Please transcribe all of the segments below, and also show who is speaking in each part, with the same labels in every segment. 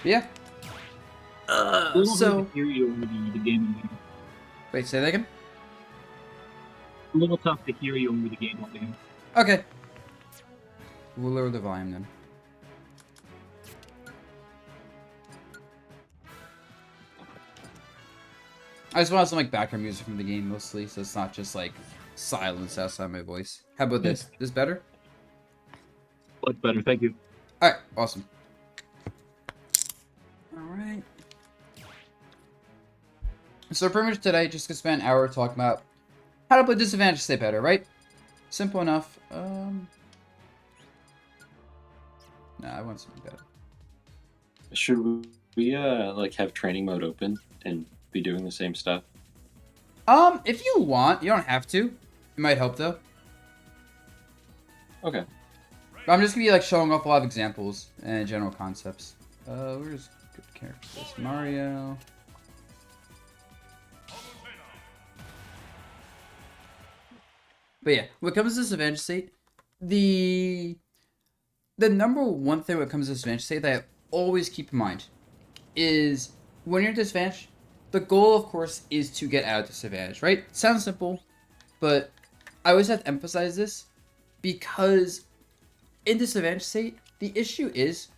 Speaker 1: Yeah.
Speaker 2: A little hard to
Speaker 1: So
Speaker 2: hear you over the game audio.
Speaker 1: wait, say that again.
Speaker 2: A little tough to hear you over the game audio.
Speaker 1: Okay. We'll lower the volume then. I just want some like background music from the game mostly, so it's not just like silence outside my voice. How about this? This better?
Speaker 2: Much better, thank you.
Speaker 1: All right, awesome. All right. So pretty much today, just gonna spend an hour talking about how to play disadvantage state better, right? Simple enough. No, I want something better.
Speaker 3: Should we like have training mode open and be doing the same stuff?
Speaker 1: If you want, you don't have to. It might help though.
Speaker 3: Okay.
Speaker 1: But I'm just gonna be like showing off a lot of examples and general concepts. Where's good characters? Mario. But yeah, when it comes to disadvantage state, the number one thing when it comes to disadvantage state that I always keep in mind is when you're at disadvantage, the goal of course is to get out of disadvantage, right? Sounds simple, but I always have to emphasize this because in disadvantage state, the issue is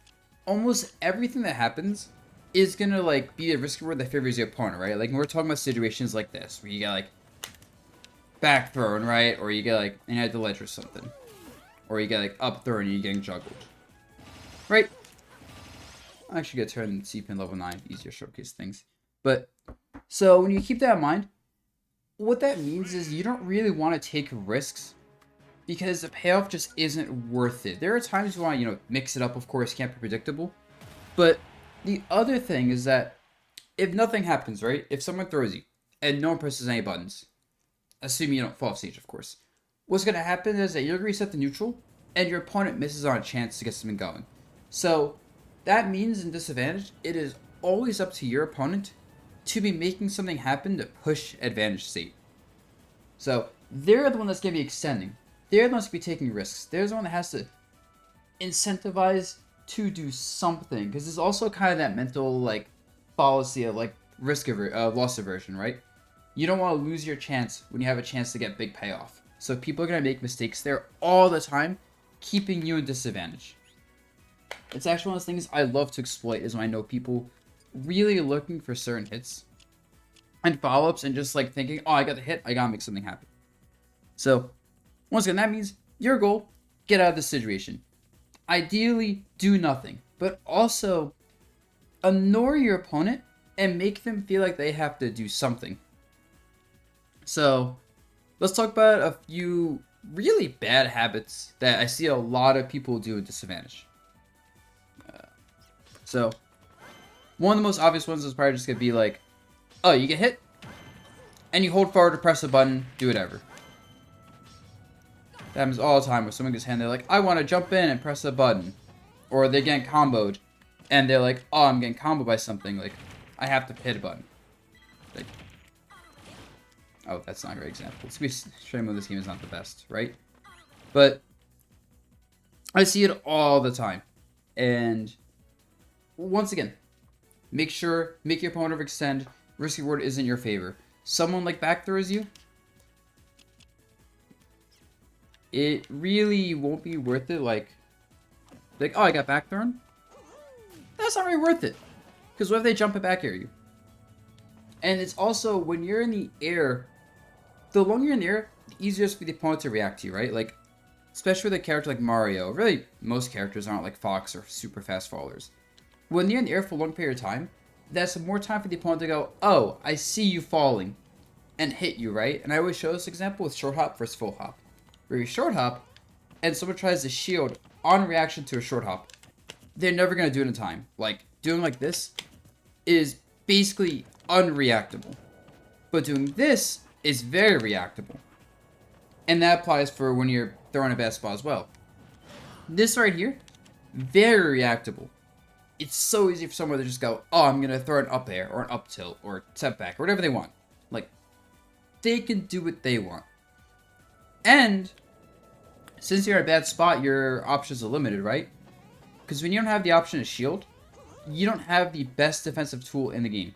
Speaker 1: almost everything that happens is gonna like be a risk reward that favors your opponent, right? Like when we're talking about situations like this, where you get like back thrown, right? Or you get like and you had the ledge or something. Or you get like up thrown and you're getting juggled. Right? I actually get turned C-pin level 9, easier showcase things. But so when you keep that in mind, what that means is you don't really want to take risks because the payoff just isn't worth it. There are times you want to, mix it up, of course, can't be predictable. But the other thing is that if nothing happens, right? If someone throws you and no one presses any buttons, assuming you don't fall off stage, of course, what's going to happen is that you're going to reset the neutral and your opponent misses on a chance to get something going. So that means in disadvantage, it is always up to your opponent to be making something happen to push advantage state. So they're the one that's going to be extending. They're the ones to be taking risks. They're the one that has to incentivize to do something. Because there's also kind of that mental like fallacy of like loss aversion, right? You don't want to lose your chance when you have a chance to get big payoff. So people are going to make mistakes there all the time, keeping you in disadvantage. It's actually one of those things I love to exploit is when I know people really looking for certain hits and follow-ups and just like thinking, oh, I got the hit, I gotta make something happen. So, once again, that means your goal, get out of this situation. Ideally, do nothing, but also annoy your opponent and make them feel like they have to do something. So, let's talk about a few really bad habits that I see a lot of people do at disadvantage. So, one of the most obvious ones is probably just going to be like, oh, you get hit, and you hold forward to press a button, do whatever. That happens all the time where someone gets hit and they're like, I want to jump in and press a button. Or they get comboed, and they're like, oh, I'm getting comboed by something, like, I have to hit a button. Like, oh, that's not a great example. Let's be showing you this game is not the best, right? But I see it all the time. And once again, make your opponent overextend. Risk reward isn't your favor. Someone like back throws you, it really won't be worth it. Like, oh, I got back thrown. That's not really worth it. Because what if they jump it back at you? And it's also when you're in the air, the longer you're in the air, the easier it's for the opponent to react to you, right? Like, especially with a character like Mario. Really, most characters aren't like Fox or super fast fallers. When you're in the air for a long period of time, that's more time for the opponent to go, oh, I see you falling, and hit you, right? And I always show this example with short hop versus full hop. Where you short hop, and someone tries to shield on reaction to a short hop, they're never going to do it in time. Like, doing like this is basically unreactable. But doing this is very reactable. And that applies for when you're throwing a bad spot as well. This right here, very reactable. It's so easy for someone to just go, oh, I'm going to throw an up air, or an up tilt, or step back, or whatever they want. Like, they can do what they want. And, since you're in a bad spot, your options are limited, right? Because when you don't have the option to shield, you don't have the best defensive tool in the game.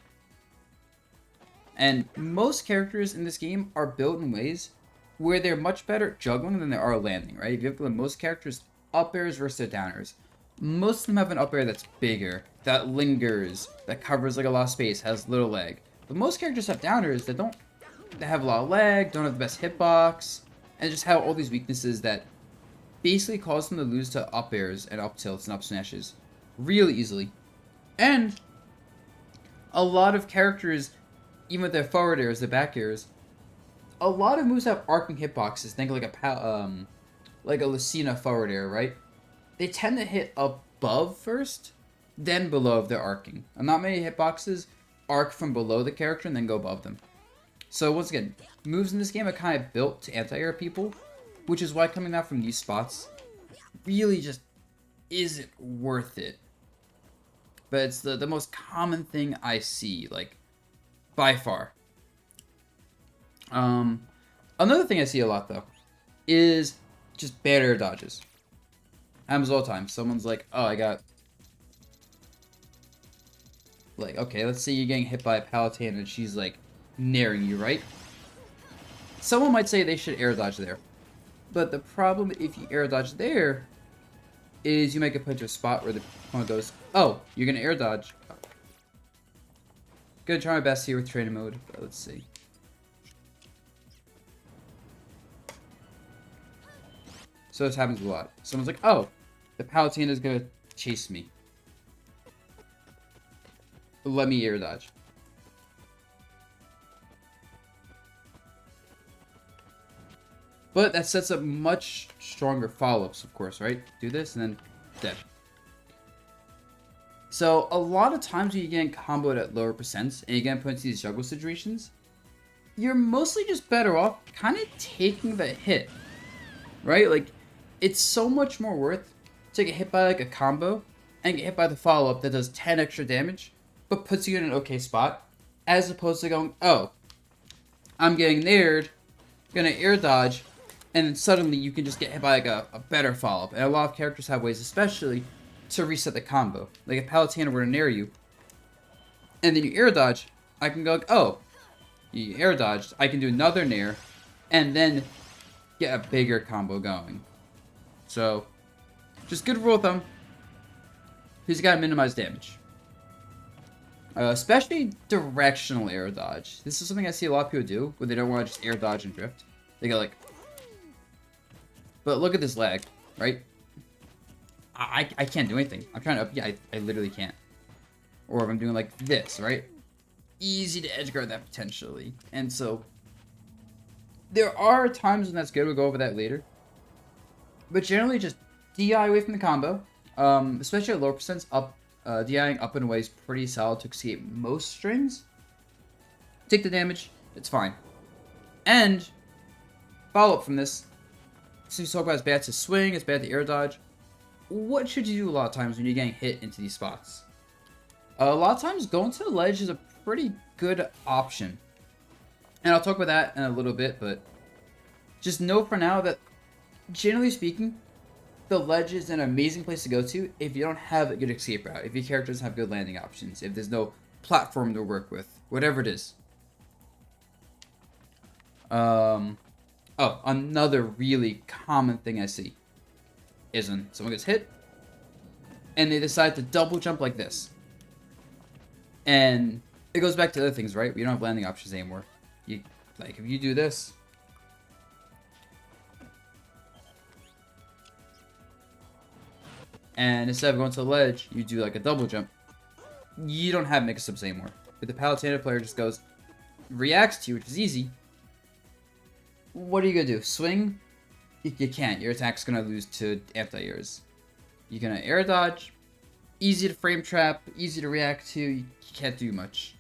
Speaker 1: And most characters in this game are built in ways where they're much better at juggling than they are landing, right? If you look at most characters, up airs versus their down airs. Most of them have an up air that's bigger, that lingers, that covers like a lot of space, has little lag. But most characters have down airs that have a lot of lag, don't have the best hitbox, and just have all these weaknesses that basically cause them to lose to up airs and up tilts and up smashes really easily. And a lot of characters, even with their forward airs, their back airs, a lot of moves have arcing hitboxes. Think like a Lucina forward air, right? They tend to hit above first, then below if they're arcing. And not many hitboxes arc from below the character and then go above them. So once again, moves in this game are kind of built to anti-air people, which is why coming out from these spots really just isn't worth it. But it's the most common thing I see, like, by far. Another thing I see a lot, though, is just bad air dodges. Happens all the time. Someone's like, oh, I got... Like, okay, let's say you're getting hit by a Palatine and she's, like, naring you, right? Someone might say they should air dodge there. But the problem if you air dodge there is you might get put into a spot where the opponent goes, oh, you're gonna air dodge. Gonna try my best here with training mode, but let's see. So this happens a lot. Someone's like, oh, the Palatine is gonna chase me. Let me air dodge. But that sets up much stronger follow-ups, of course, right? Do this and then dead. So a lot of times when you're getting comboed at lower percents and you're getting put into these juggle situations, you're mostly just better off kind of taking the hit, right? Like, it's so much more worth to get hit by like a combo and get hit by the follow-up that does 10 extra damage, but puts you in an okay spot, as opposed to going, oh, I'm getting nared, gonna air dodge, and then suddenly you can just get hit by like a better follow-up. And a lot of characters have ways, especially, to reset the combo. Like if Palutena were to nair you, and then you air dodge, I can go, oh, you air dodged, I can do another nair, and then get a bigger combo going. So, just good rule of thumb, he's got to minimize damage. Especially directional air dodge. This is something I see a lot of people do, when they don't want to just air dodge and drift. They go like... But look at this lag, right? I can't do anything. I'm trying to up... Yeah, I literally can't. Or if I'm doing like this, right? Easy to edge guard that potentially. And so... There are times when that's good. We'll go over that later. But generally just DI away from the combo. Especially at lower percents, DIing up and away is pretty solid to escape most strings. Take the damage, it's fine. And, follow up from this, since you talk about it's bad to swing, it's bad to air dodge, what should you do a lot of times when you're getting hit into these spots? A lot of times, going to the ledge is a pretty good option. And I'll talk about that in a little bit, but just know for now that, generally speaking, the ledge is an amazing place to go to if you don't have a good escape route, if your character doesn't have good landing options, if there's no platform to work with, whatever it is. Oh, another really common thing I see is when someone gets hit and they decide to double jump like this. And it goes back to other things, right? We don't have landing options anymore. Like, if you do this, and instead of going to the ledge, you do like a double jump, you don't have mix-ups anymore. But the Palutena player just goes, reacts to you, which is easy. What are you going to do? Swing? You can't. Your attack's going to lose to anti-airs. You're going to air dodge. Easy to frame trap. Easy to react to. You can't do much.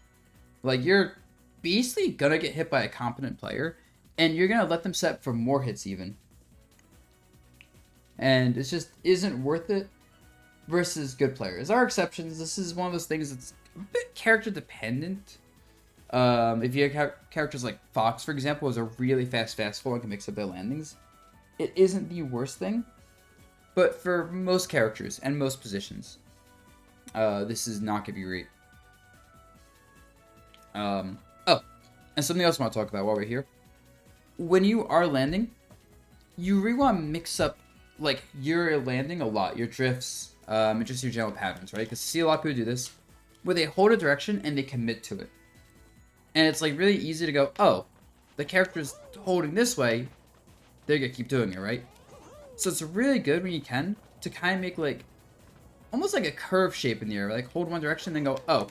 Speaker 1: Like, you're basically going to get hit by a competent player. And you're going to let them set for more hits even. And it just isn't worth it versus good players. There are exceptions. This is one of those things that's a bit character dependent. If you have characters like Fox, for example, is a really fast fall and can mix up their landings, it isn't the worst thing. But for most characters and most positions, this is not gonna be great. Oh, and something else I want to talk about while we're here. When you are landing, you really want to mix up, like, your landing a lot, your drifts, and just your general patterns, right? Because see a lot of people do this, where they hold a direction and they commit to it. And it's, like, really easy to go, oh, the character's holding this way, they're gonna keep doing it, right? So it's really good when you can to kind of make, like, almost like a curve shape in the air. Like, hold one direction, then go, oh,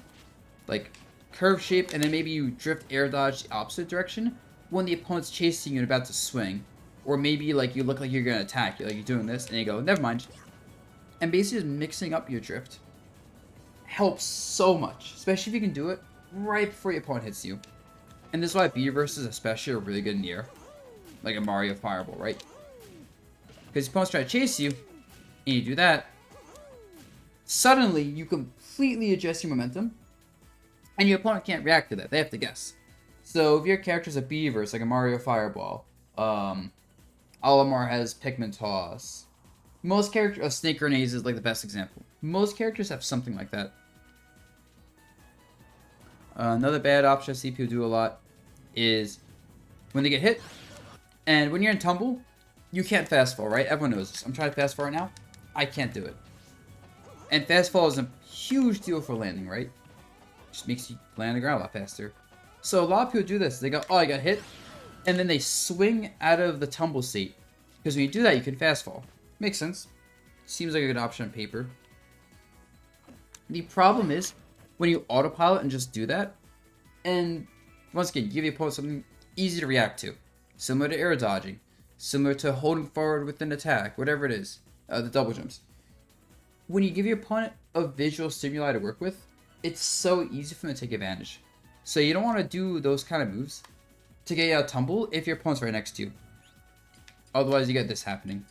Speaker 1: like, curve shape, and then maybe you drift air dodge the opposite direction when the opponent's chasing you and about to swing. Or maybe, like, you look like you're gonna attack. You're doing this, and you go, never mind. And basically just mixing up your drift helps so much, especially if you can do it right before your opponent hits you. And this is why B-verses especially are really good in the air. Like a Mario Fireball, right? Because your opponent's trying to chase you, and you do that, suddenly you completely adjust your momentum, and your opponent can't react to that. They have to guess. So if your character's a B-verse, like a Mario Fireball, Olimar has Pikmin Toss. Most characters, Snake Grenades is like the best example. Most characters have something like that. Another bad option I see people do a lot is when they get hit, and when you're in tumble, you can't fast fall, right? Everyone knows this. I'm trying to fast fall right now. I can't do it. And fast fall is a huge deal for landing, right? Just makes you land on the ground a lot faster. So a lot of people do this. They go, oh, I got hit. And then they swing out of the tumble state. Because when you do that, you can fast fall. Makes sense. Seems like a good option on paper. The problem is when you autopilot and just do that. And once again, give your opponent something easy to react to. Similar to air dodging. Similar to holding forward with an attack. Whatever it is. The double jumps. When you give your opponent a visual stimuli to work with, it's so easy for them to take advantage. So you don't want to do those kind of moves to get you out of tumble if your opponent's right next to you. Otherwise, you get this happening.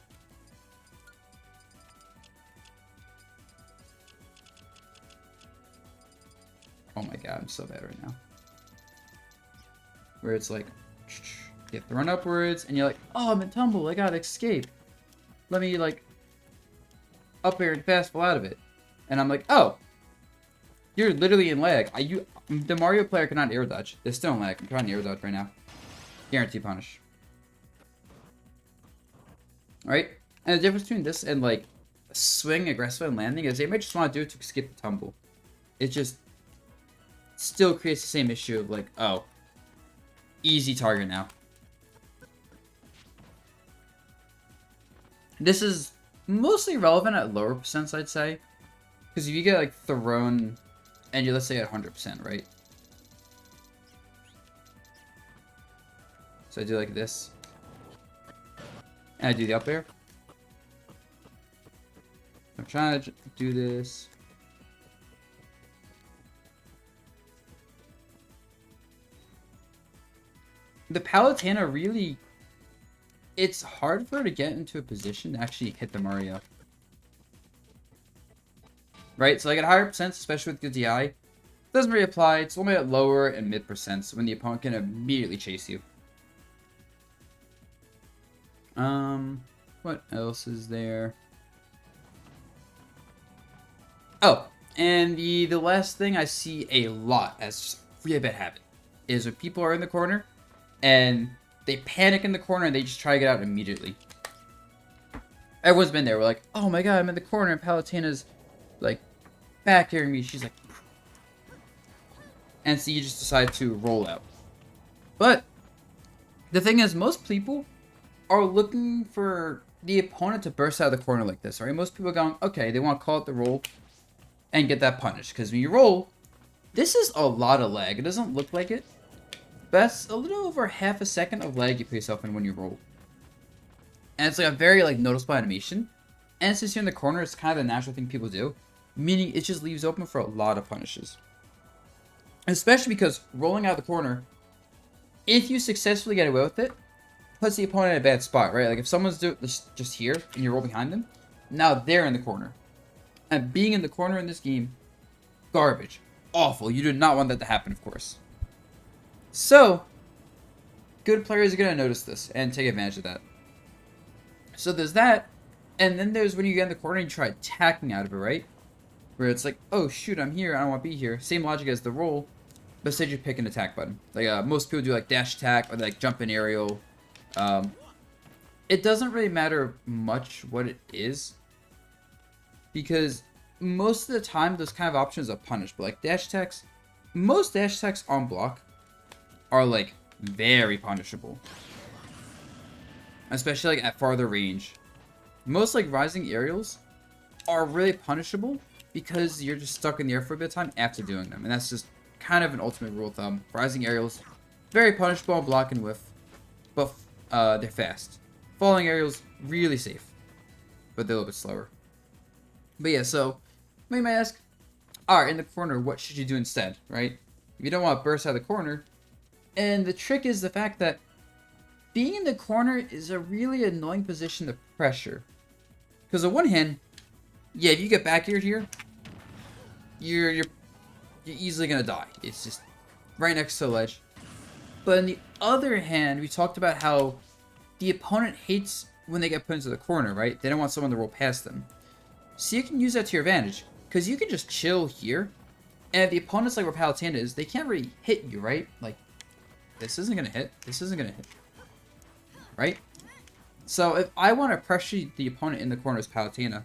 Speaker 1: Oh my god, I'm so bad right now. Where it's like, you have to run upwards, and you're like, oh, I'm in tumble, I gotta escape. Let me, like, up air and fast fall out of it. And I'm like, oh, you're literally in lag. The Mario player cannot air dodge. They're still in lag. I'm trying to air dodge right now. Guarantee punish. Alright? And the difference between this and, like, swing, aggressive, and landing is they might just want to do it to skip the tumble. It just still creates the same issue of, like, oh, easy target now. This is mostly relevant at lower percents, I'd say. Because if you get, like, thrown, and you're, let's say, at 100%, right? So I do like this. And I do the up air. I'm trying to do this. The Palutena really... It's hard for her to get into a position to actually hit the Mario. Right? So like at higher percents, especially with the DI, doesn't really apply. It's only at lower and mid percents when the opponent can immediately chase you. What else is there? Oh, and the last thing I see a lot as just a really bad habit is when people are in the corner and they panic in the corner and they just try to get out immediately. Everyone's been there. We're like, oh my god, I'm in the corner and Palutena's like back airing me. She's like, and so you just decide to roll out. But the thing is, most people are looking for the opponent to burst out of the corner like this, right? Most people are going, okay, they want to call it the roll and get that punished. Because when you roll, this is a lot of lag. It doesn't look like it, but that's a little over half a second of lag you put yourself in when you roll. And it's like a very like noticeable animation. And since you're in the corner, it's kind of the natural thing people do. Meaning it just leaves open for a lot of punishes. Especially because rolling out of the corner, if you successfully get away with it, puts the opponent in a bad spot, right? Like if someone's just here and you roll behind them, now they're in the corner. And being in the corner in this game, garbage. Awful. You do not want that to happen, of course. So, good players are going to notice this and take advantage of that. So there's that. And then there's when you get in the corner and you try attacking out of it, right? where it's like, oh shoot, I'm here, I don't want to be here. Same logic as the roll, but instead you pick an attack button. Like most people do like dash attack or like jump in aerial. It doesn't really matter much what it is, because most of the time those kind of options are punished. But like dash attacks, most dash attacks on block are like very punishable, especially like at farther range. Most like rising aerials are really punishable because you're just stuck in the air for a bit of time after doing them, and that's just kind of an ultimate rule of thumb. Rising aerials, very punishable on block and whiff, but they're fast. Falling aerials, really safe, but they're a little bit slower. But yeah, so you might ask, alright, in the corner, what should you do instead, right? If you don't want to burst out of the corner, and the trick is the fact that being in the corner is a really annoying position to pressure. Because on one hand, yeah, if you get back here, you're easily gonna die. It's just right next to the ledge. But on the other hand, we talked about how the opponent hates when they get put into the corner, right? They don't want someone to roll past them. So you can use that to your advantage, because you can just chill here, and if the opponent's like where Palutena is, they can't really hit you, right? Like, this isn't gonna hit, this isn't gonna hit, right? So if I want to pressure the opponent in the corner as Palutena,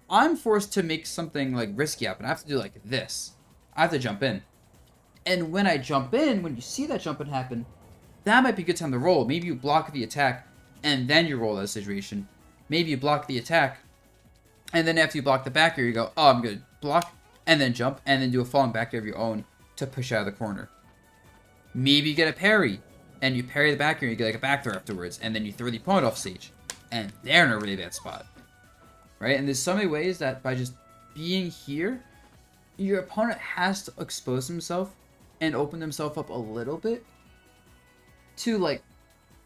Speaker 1: I'm forced to make something like risky happen. I have to do like this. I have to jump in. And when I jump in, when you see that jump in happen, that might be a good time to roll. Maybe you block the attack, and then you roll that situation. Maybe you block the attack, and then after you block the back air, you go, oh, I'm good. Block, and then jump, and then do a falling back air of your own to push out of the corner. Maybe you get a parry, and you parry the back air, and you get like a back throw afterwards, and then you throw the opponent off stage. And they're in a really bad spot. Right? And there's so many ways that by just being here, your opponent has to expose himself and open himself up a little bit to like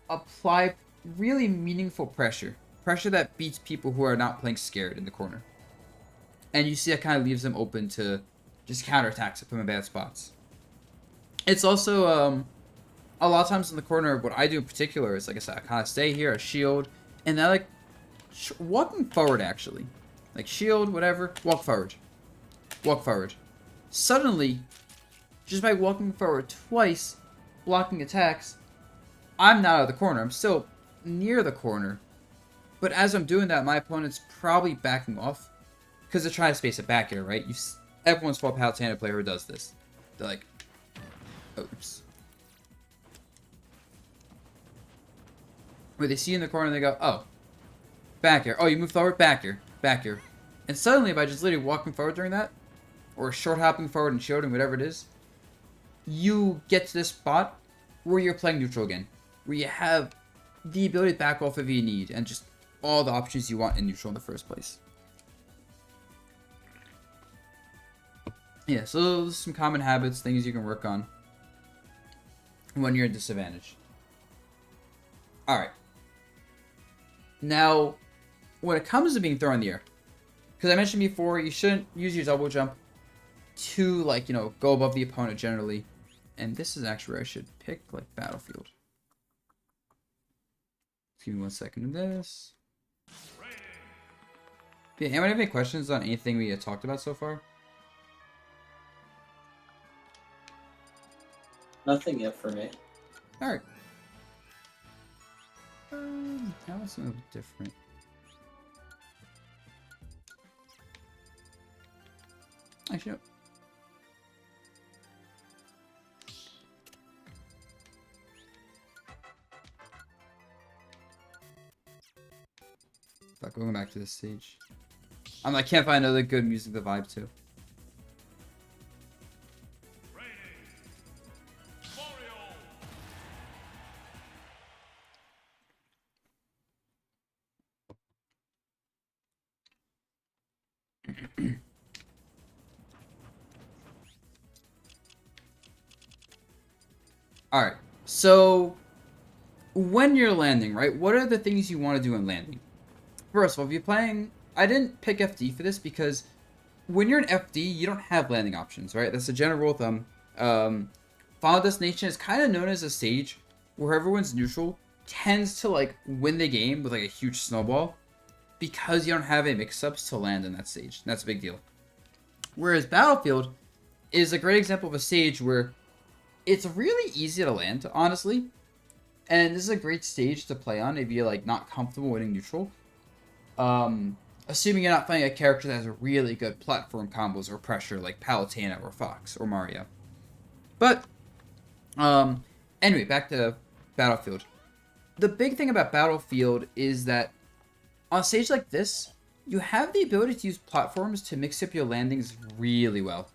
Speaker 1: apply really meaningful pressure. Pressure that beats people who are not playing scared in the corner. And you see that kind of leaves them open to just counterattacks and put them in bad spots. It's also, a lot of times in the corner, what I do in particular is, like I said, I kind of stay here, I shield, and I like walking forward actually. Like shield, whatever, walk forward. Walk forward. Suddenly, just by walking forward twice, blocking attacks, I'm not out of the corner. I'm still near the corner. But as I'm doing that, my opponent's probably backing off because they're trying to space it back here, right? Everyone's fought Palutena player who does this. They're like, oops. Where they see you in the corner and they go, oh, back here. Oh, you move forward? Back here. Back here. And suddenly, by just literally walking forward during that, or short hopping forward and shielding, whatever it is, you get to this spot where you're playing neutral again. Where you have the ability to back off if you need, and just all the options you want in neutral in the first place. Yeah, so those are some common habits, things you can work on when you're at disadvantage. Alright. Now, when it comes to being thrown in the air, because I mentioned before, you shouldn't use your double jump to, like, go above the opponent generally. And this is actually where I should pick, like, Battlefield. Give me 1 second of this. Yeah, anyone have any questions on anything we had talked about so far?
Speaker 4: Nothing yet for me.
Speaker 1: Alright. That was a little different. Actually, no. Fuck, going back to this stage. I can't find another good music to vibe to. Alright, so when you're landing, right, what are the things you want to do in landing? First of all, if you're playing, I didn't pick FD for this because when you're in FD, you don't have landing options, right? That's a general rule of thumb. Final Destination is kind of known as a stage where everyone's neutral tends to, like, win the game with, like, a huge snowball because you don't have any mix-ups to land in that stage. That's a big deal. Whereas Battlefield is a great example of a stage where it's really easy to land, honestly. And this is a great stage to play on if you're like not comfortable winning neutral. Assuming you're not playing a character that has a really good platform combos or pressure like Palutena or Fox or Mario. But anyway, back to Battlefield. The big thing about Battlefield is that on a stage like this, you have the ability to use platforms to mix up your landings really well.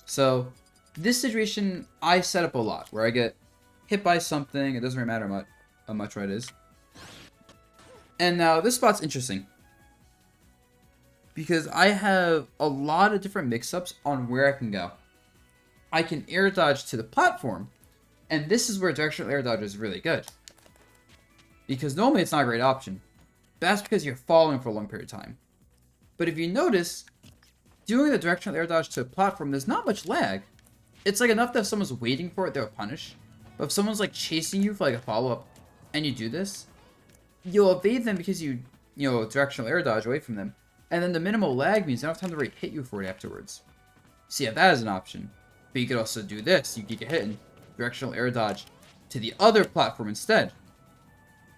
Speaker 1: So, this situation I set up a lot, where I get hit by something, it doesn't really matter how much what it is. And now, this spot's interesting. Because I have a lot of different mix-ups on where I can go. I can air dodge to the platform, and this is where directional air dodge is really good. Because normally it's not a great option. That's because you're falling for a long period of time. But if you notice, doing the directional air dodge to a platform, there's not much lag. It's like enough that if someone's waiting for it, they'll punish. But if someone's like chasing you for like a follow-up, and you do this, you'll evade them because you directional air dodge away from them. And then the minimal lag means they don't have time to really hit you for it afterwards. So yeah, that is an option. But you could also do this. You could get hit and directional air dodge to the other platform instead.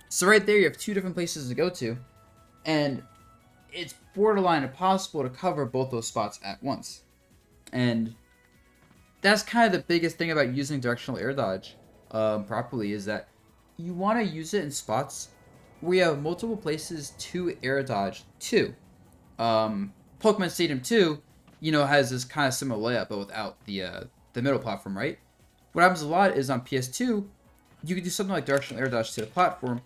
Speaker 1: So right there, you have two different places to go to. And it's borderline impossible to cover both those spots at once. And that's kind of the biggest thing about using directional air dodge properly, is that you want to use it in spots where you have multiple places to air dodge to. Pokemon Stadium 2, has this kind of similar layout, but without the middle platform, right? What happens a lot is on PS2, you can do something like directional air dodge to the platform,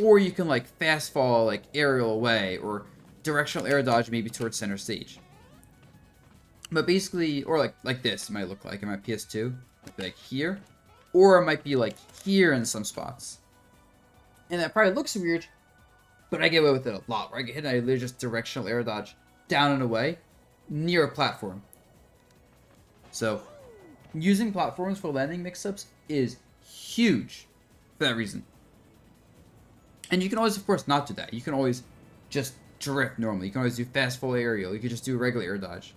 Speaker 1: or you can like fast fall, like aerial away, or directional air dodge maybe towards center stage. But basically, or like this, it might look like in my PS2, like here, or it might be like here in some spots. And that probably looks weird, but I get away with it a lot, where I get hit and I literally just directional air dodge down and away near a platform. So, using platforms for landing mix-ups is huge for that reason. And you can always, of course, not do that. You can always just drift normally. You can always do fast fall aerial. You can just do regular air dodge.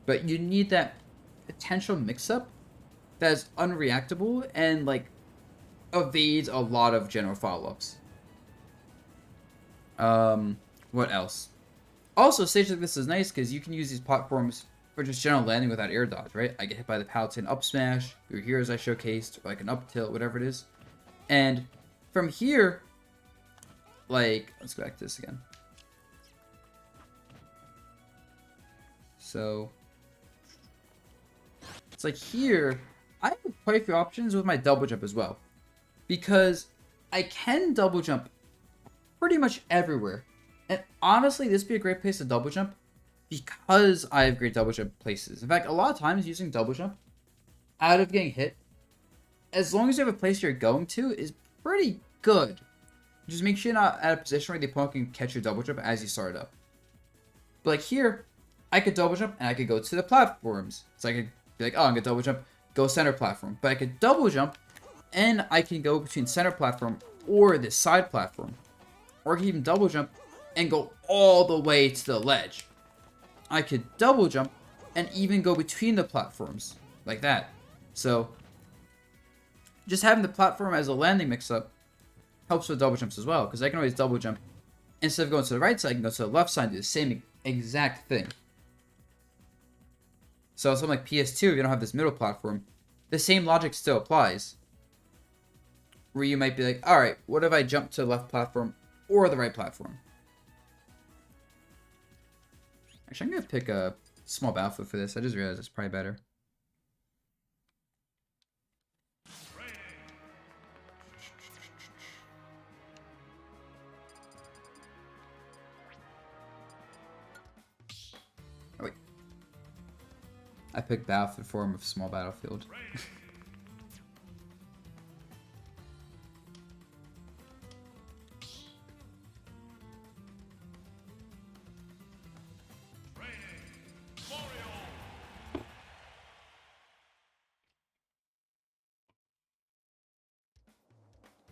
Speaker 1: But you need that potential mix-up that is unreactable and, like, evades a lot of general follow-ups. What else? Also, stage like this is nice because you can use these platforms for just general landing without air dodge, right? I get hit by the Palutena up smash, your heroes I showcased, or like an up tilt, whatever it is. And from here, like, let's go back to this again. So, it's like here, I have quite a few options with my double jump as well. Because I can double jump pretty much everywhere. And honestly, this would be a great place to double jump because I have great double jump places. In fact, a lot of times using double jump out of getting hit, as long as you have a place you're going to, is pretty good. Just make sure you're not at a position where the opponent can catch your double jump as you start up. But like here, I could double jump and I could go to the platforms. So I could be like, oh, I'm going to double jump, go center platform. But I could double jump and I can go between center platform or this side platform. Or I can even double jump and go all the way to the ledge. I could double jump and even go between the platforms like that. So just having the platform as a landing mix-up helps with double jumps as well, because I can always double jump. Instead of going to the right side, I can go to the left side and do the same exact thing. So something like PS2, if you don't have this middle platform, the same logic still applies. Where you might be like, alright, what if I jump to the left platform or the right platform? Actually, I'm going to pick a small battlefield for this. I just realized it's probably better. Oh, wait. I picked battlefield form of small battlefield.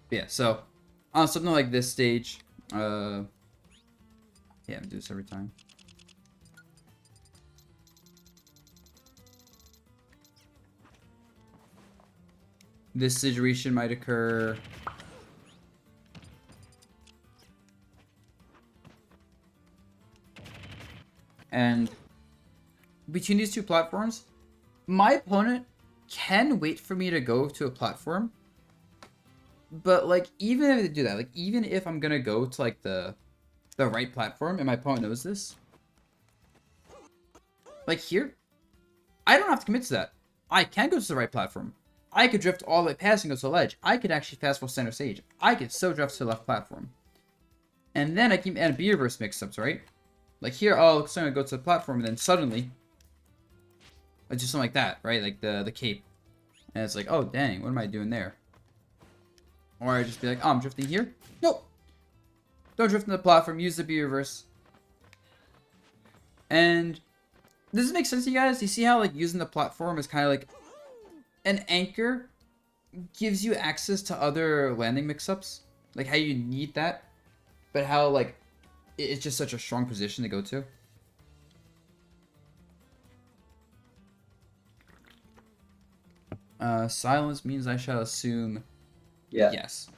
Speaker 1: Yeah, so on something like this stage, yeah, Yeah, I'm do this every time. This situation might occur. And between these two platforms, my opponent can wait for me to go to a platform. But like, even if they do that, like even if I'm gonna go to like the right platform and my opponent knows this, like here, I don't have to commit to that. I can go to the right platform. I could drift all the way past and go to the ledge. I could actually fast forward center stage. I could still drift to the left platform. And then I can add B reverse mix-ups, right? Like here, I'll suddenly go to the platform and then suddenly I do something like that, right? Like the cape. And it's like, oh dang, what am I doing there? Or I just be like, oh, I'm drifting here? Nope. Don't drift in the platform, use the B reverse. And does this make sense to you guys? You see how like using the platform is kind of like an anchor gives you access to other landing mix-ups? Like how you need that, but how like it's just such a strong position to go to. Silence means I shall assume
Speaker 4: Yeah.
Speaker 1: yes.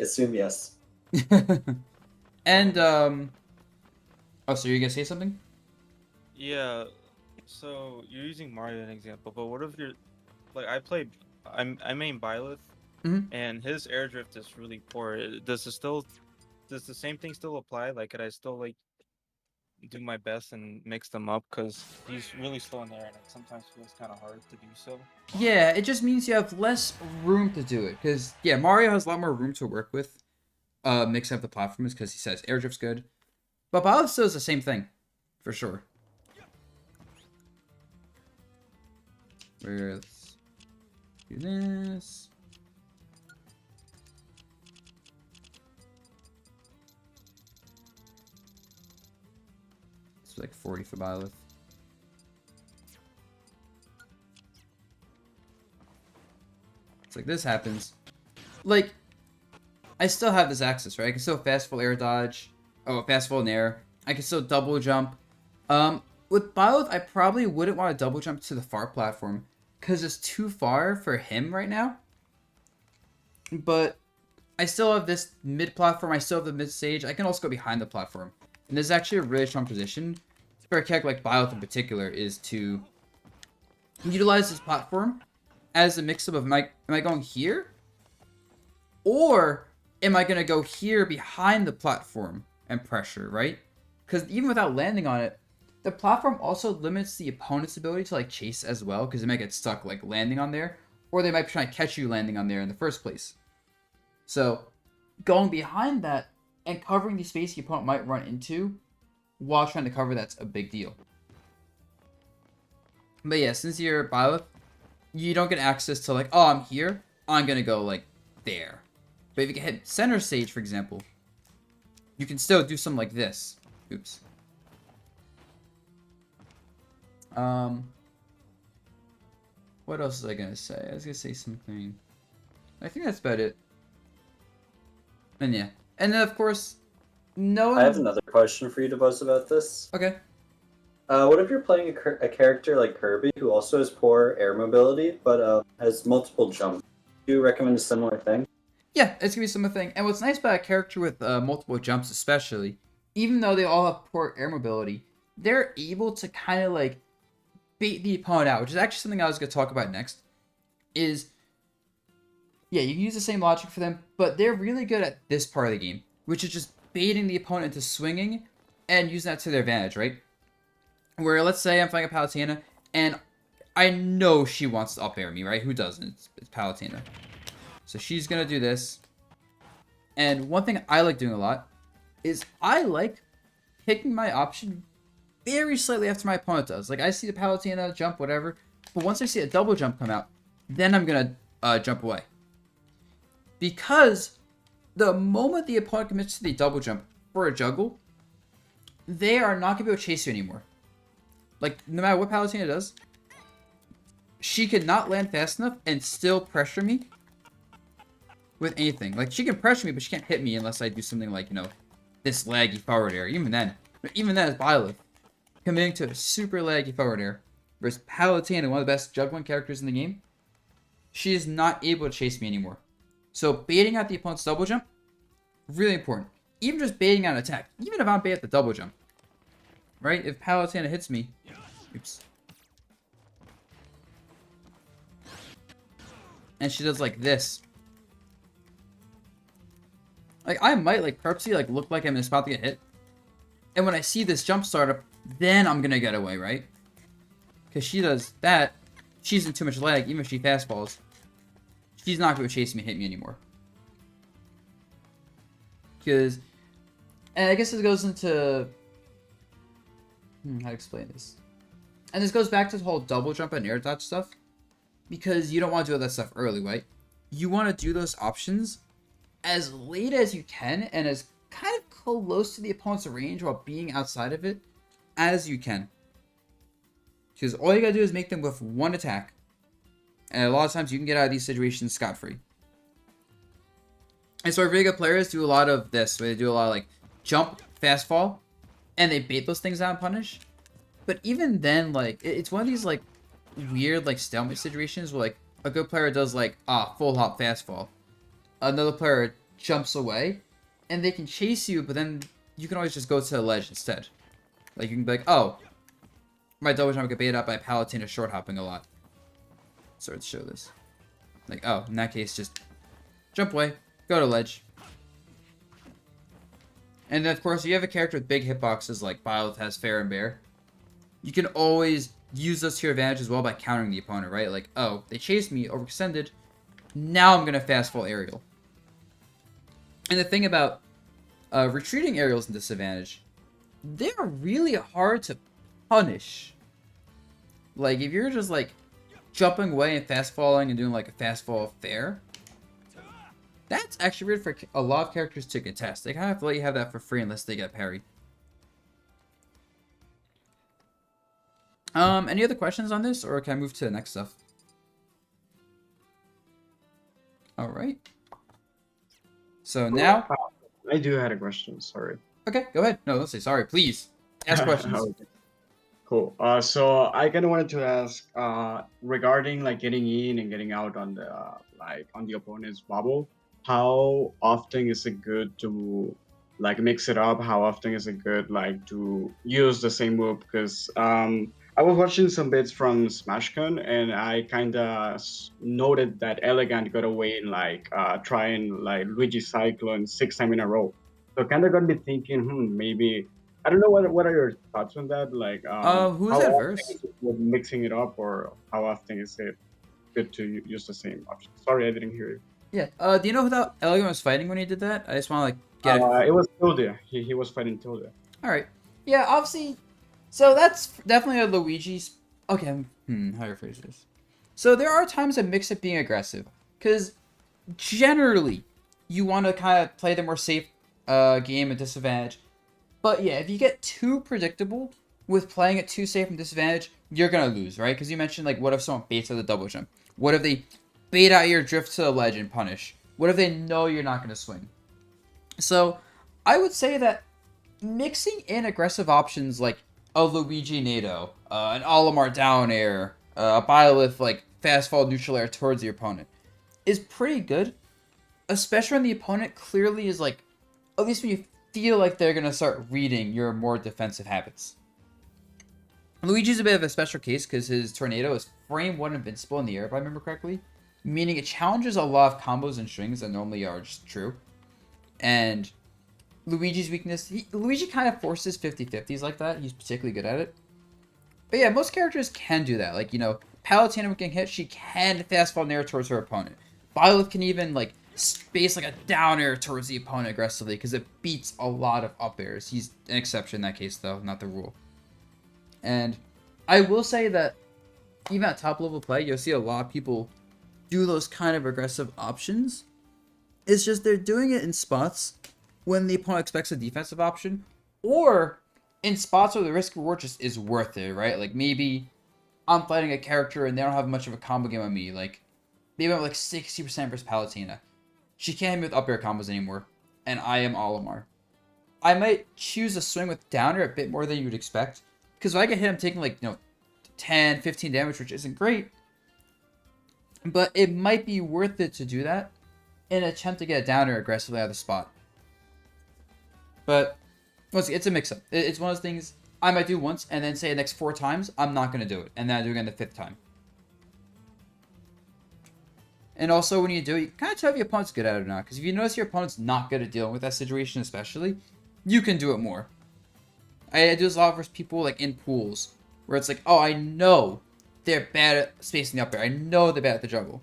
Speaker 4: Assume yes.
Speaker 1: And oh, so you're gonna say something?
Speaker 5: Yeah, so you're using Mario as an example, but what if you're like I main Byleth,
Speaker 1: Mhm.
Speaker 5: and his air drift is really poor. Does the same thing still apply? Like, could I still like do my best and mix them up? Because he's really slow in the air, and it sometimes feels kind of hard to do so.
Speaker 1: Yeah, it just means you have less room to do it. Because, yeah, Mario has a lot more room to work with mixing up the platforms because he says air drift's good. But Byleth still is the same thing, for sure. Let's do this. It's like 40 for Byleth. It's like this happens. Like, I still have this access, right? I can still fast full air dodge. Oh, fast full in air. I can still double jump. With Byleth, I probably wouldn't want to double jump to the far platform because it's too far for him right now. But I still have this mid platform. I still have the mid stage. I can also go behind the platform. And this is actually a really strong position for a character like Byleth in particular is to utilize this platform as a mix-up of am I going here? Or am I going to go here behind the platform and pressure, right? Because even without landing on it, the platform also limits the opponent's ability to like chase as well, because they might get stuck like landing on there, or they might be trying to catch you landing on there in the first place. So going behind that and covering the space the opponent might run into while trying to cover that's a big deal. But yeah, since you're Byleth, you don't get access to like, oh, I'm here, I'm gonna go like there. But if you can hit center stage, for example, you can still do something like this. Oops. What else was I gonna say? I was gonna say something. I think that's about it. And yeah, and then of course, no.
Speaker 4: I have another question for you to buzz about this.
Speaker 1: Okay.
Speaker 4: What if you're playing a character like Kirby who also has poor air mobility but has multiple jumps? Do you recommend a similar thing?
Speaker 1: Yeah, it's gonna be similar thing. And what's nice about a character with multiple jumps, especially, even though they all have poor air mobility, they're able to kind of like bait the opponent out, which is actually something I was gonna talk about next. Is yeah, you can use the same logic for them, but they're really good at this part of the game, which is just baiting the opponent into swinging and using that to their advantage, right? Where let's say I'm playing a Palutena and I know she wants to up air me, right? Who doesn't? It's Palutena. So she's gonna do this. And one thing I like doing a lot is I like picking my option very slightly after my opponent does. Like I see the Palutena jump, whatever, but once I see a double jump come out, then I'm gonna jump away. Because the moment the opponent commits to the double jump for a juggle, they are not gonna be able to chase you anymore. Like no matter what Palutena does, she could not land fast enough and still pressure me with anything. Like she can pressure me, but she can't hit me unless I do something like, you know, this laggy forward air. Even then as Byleth, committing to a super laggy forward air versus Palutena, one of the best juggling characters in the game, she is not able to chase me anymore. So baiting out the opponent's double jump, really important. Even just baiting out an attack, even if I'm bait at the double jump, right? If Palutena hits me, oops, and she does like this, like I might like purposely like look like I'm about to get hit, and when I see this jump startup, then I'm gonna get away, right? Because she does that, she's in too much lag. Even if she fast falls, she's not gonna chase me and hit me anymore. Because, and I guess this goes into how to explain this, and this goes back to the whole double jump and air dodge stuff. Because you don't want to do all that stuff early, right? You want to do those options as late as you can and as kind of close to the opponent's range while being outside of it as you can. Because all you gotta do is make them with one attack. And a lot of times you can get out of these situations scot-free. And so our really good players do a lot of this. Where they do a lot of like jump, fast fall, and they bait those things out and punish. But even then, like, it's one of these like weird like stalemate situations where like a good player does like full hop fast fall, another player jumps away, and they can chase you, but then you can always just go to the ledge instead. Like you can be like, oh, my double jump get baited out by Palutena short hopping a lot. Sorry to show this. Like, oh, in that case, just jump away, go to ledge. And then of course, if you have a character with big hitboxes like Byleth has Fair and Bear, you can always use those to your advantage as well by countering the opponent, right? Like, oh, they chased me, overextended, now I'm going to fast fall aerial. And the thing about retreating aerials in disadvantage, they're really hard to punish. Like, if you're just, like, jumping away and fast falling and doing, like, a fast fall fair, that's actually weird for a lot of characters to contest. They kind of have to let you have that for free unless they get parry. Any other questions on this, or can I move to the next stuff? Alright. So now...
Speaker 6: I do have a question, sorry.
Speaker 1: Okay, go ahead. No, don't say sorry, please. Ask questions.
Speaker 6: Okay. Cool. So I kind of wanted to ask, regarding like getting in and getting out on the on the opponent's bubble, how often is it good to like mix it up? How often is it good like to use the same move? Because I was watching some bits from SmashCon, and I kind of noted that Elegant got away in like trying like Luigi Cyclone 6 times in a row. So kind of got me thinking, maybe I don't know what are your thoughts on that? Like,
Speaker 1: Who's
Speaker 6: how
Speaker 1: that
Speaker 6: often
Speaker 1: verse?
Speaker 6: is it worth mixing it up, or how often is it good to use the same option? Sorry, I didn't hear you.
Speaker 1: Yeah. Do you know who that Elegant was fighting when he did that? I just want to like get it.
Speaker 6: It was Tilde. He was fighting Tilde.
Speaker 1: All right. Yeah. Obviously. So that's definitely a Luigi's. Okay. How do you phrase this? So there are times that mix it being aggressive, because generally you want to kind of play the more safe game at disadvantage. But yeah, if you get too predictable with playing it too safe and disadvantage, you're gonna lose, right? Because you mentioned like, what if someone baits out the double jump? What if they bait out your drift to the ledge and punish? What if they know you're not gonna swing? So I would say that mixing in aggressive options like a Luigi Nado, an Olimar down air, a Byleth like fast fall neutral air towards your opponent is pretty good, especially when the opponent clearly is like, at least when you feel like they're gonna start reading your more defensive habits. Luigi's a bit of a special case because his tornado is frame 1 invincible in the air, if I remember correctly, meaning it challenges a lot of combos and strings that normally are just true. And Luigi's weakness, Luigi kind of forces 50-50s like that. He's particularly good at it. But yeah, most characters can do that. Like, you know, Palutena when getting hit, she can fast fall air towards her opponent. Byleth can even, like, space like a down air towards the opponent aggressively because it beats a lot of up airs. He's an exception in that case, though, not the rule. And I will say that even at top level play, you'll see a lot of people do those kind of aggressive options. It's just they're doing it in spots when the opponent expects a defensive option, or in spots where the risk reward just is worth it, right? Like maybe I'm fighting a character and they don't have much of a combo game on me. Like maybe I'm like 60% versus Palutena. She can't hit me with up air combos anymore, and I am Olimar. I might choose a swing with downer a bit more than you would expect. Because if I get hit, I'm taking like, 10, 15 damage, which isn't great. But it might be worth it to do that in an attempt to get a downer aggressively out of the spot. But once again, it's a mix-up. It's one of those things I might do once, and then say the next 4 times, I'm not going to do it. And then I do it again the 5th time. And also, when you do it, you kind of tell if your opponent's good at it or not. Because if you notice your opponent's not good at dealing with that situation especially, you can do it more. I do this a lot versus people like in pools, where it's like, oh, I know they're bad at spacing the up air. I know they're bad at the juggle.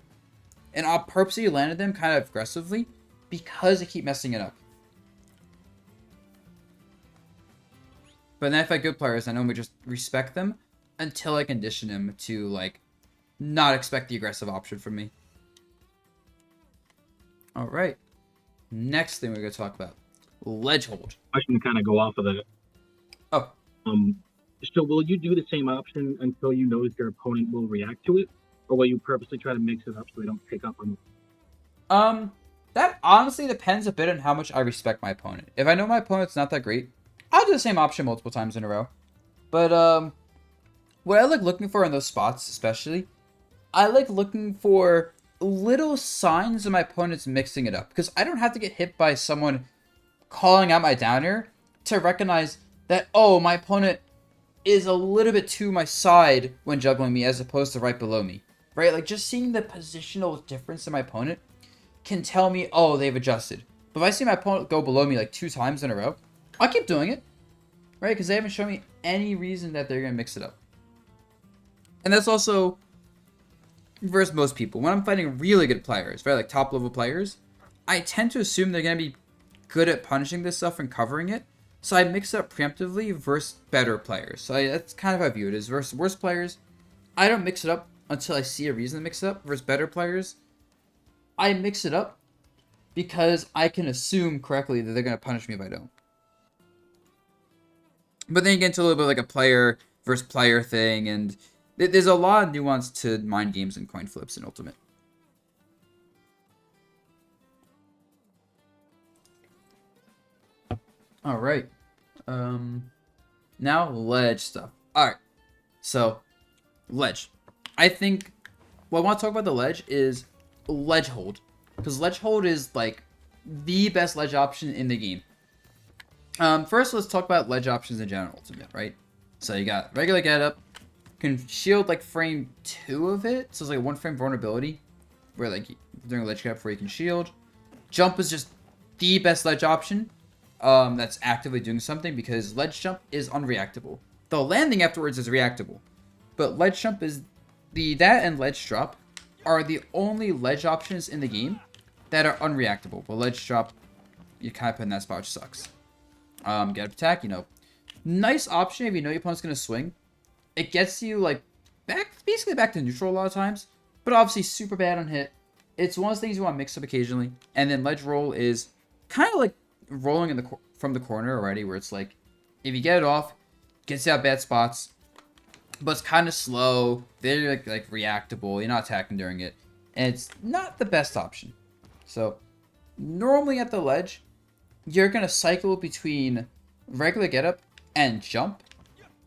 Speaker 1: And I'll purposely landed them kind of aggressively because they keep messing it up. But then if I have good players, I normally just respect them until I condition them to, like, not expect the aggressive option from me. Alright. Next thing we're going to talk about. Ledge hold.
Speaker 2: I can kind of go off of that.
Speaker 1: Oh.
Speaker 2: So will you do the same option until you notice your opponent will react to it? Or will you purposely try to mix it up so they don't pick up on it?
Speaker 1: That honestly depends a bit on how much I respect my opponent. If I know my opponent's not that great, I'll do the same option multiple times in a row. But, what I like looking for in those spots, especially, I like looking for little signs of my opponent's mixing it up. Because I don't have to get hit by someone calling out my downer to recognize that, oh, my opponent is a little bit to my side when juggling me as opposed to right below me. Right? Like, just seeing the positional difference in my opponent can tell me, oh, they've adjusted. But if I see my opponent go below me like 2 times in a row, I'll keep doing it. Right? Because they haven't shown me any reason that they're going to mix it up. And that's also versus most people. When I'm fighting really good players, right, like top level players, I tend to assume they're going to be good at punishing this stuff and covering it. So I mix it up preemptively versus better players. So that's kind of how I view it. Is versus worse players, I don't mix it up until I see a reason to mix it up. Versus better players, I mix it up because I can assume correctly that they're going to punish me if I don't. But then you get into a little bit like a player versus player thing, and there's a lot of nuance to mind games and coin flips in Ultimate. Alright. Now ledge stuff. Alright. So, ledge. I think what I want to talk about the ledge is ledge hold. Because ledge hold is like the best ledge option in the game. First, let's talk about ledge options in general Ultimate, right? So you got regular get up, can shield like frame 2 of it, so it's like a 1 frame vulnerability, where like during a ledge get up where you can shield. Jump is just the best ledge option, that's actively doing something because ledge jump is unreactable. The landing afterwards is reactable, but ledge jump is that and ledge drop are the only ledge options in the game that are unreactable. But ledge drop, you kind of put in that spot, which sucks. Get up attack, nice option if you know your opponent's gonna swing. It gets you like basically back to neutral a lot of times, but obviously super bad on hit. It's one of those things you want to mix up occasionally. And then ledge roll is kind of like rolling from the corner already, where it's like if you get it off, gets you out bad spots, but it's kind of slow. They're like reactable. You're not attacking during it, and it's not the best option. So normally at the ledge, you're gonna cycle between regular getup and jump,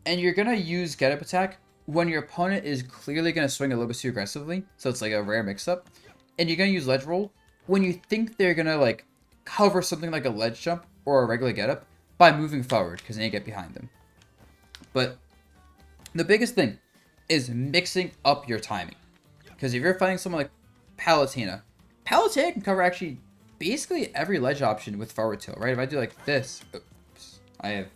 Speaker 1: and you're gonna use getup attack when your opponent is clearly gonna swing a little bit too aggressively, so it's like a rare mix-up, and you're gonna use ledge roll when you think they're gonna like cover something like a ledge jump or a regular getup by moving forward, because then you get behind them. But the biggest thing is mixing up your timing, because if you're fighting someone like Palutena can cover actually basically every ledge option with forward tilt, right? If I do like this, oops, I have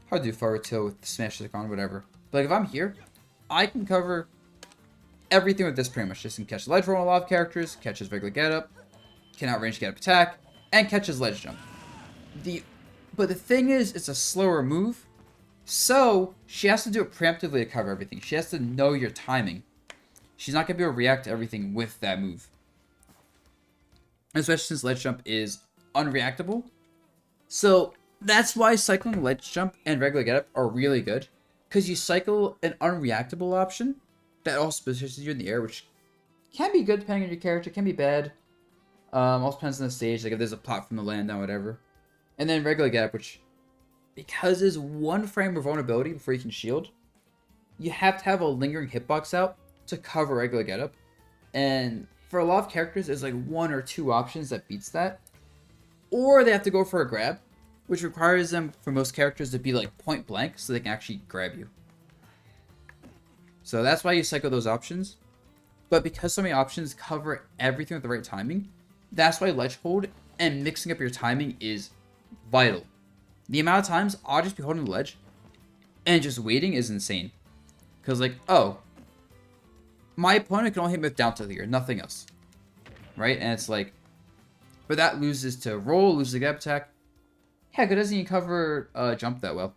Speaker 1: hard to do forward tilt with smash stick on, whatever. But like if I'm here, I can cover everything with this pretty much. Just can catch ledge roll on a lot of characters, catches regular get up, can outrange get up attack, and catches ledge jump. But the thing is, it's a slower move, so she has to do it preemptively to cover everything. She has to know your timing. She's not gonna be able to react to everything with that move. Especially since ledge jump is unreactable. So that's why cycling ledge jump and regular getup are really good. Because you cycle an unreactable option that also positions you in the air, which can be good depending on your character, can be bad. Also depends on the stage, like if there's a platform to land on, whatever. and then regular get up, which, because there's 1 frame of vulnerability before you can shield, you have to have a lingering hitbox out to cover regular get up. And for a lot of characters, there's like 1 or 2 options that beats that. Or they have to go for a grab, which requires them, for most characters, to be like point blank so they can actually grab you. So that's why you cycle those options. But because so many options cover everything with the right timing, that's why ledge hold and mixing up your timing is vital. The amount of times I'll just be holding the ledge and just waiting is insane. Because like, oh, my opponent can only hit me with down tilt here, nothing else. Right? And it's like, but that loses to roll, loses to get attack. Heck, it doesn't even cover jump that well.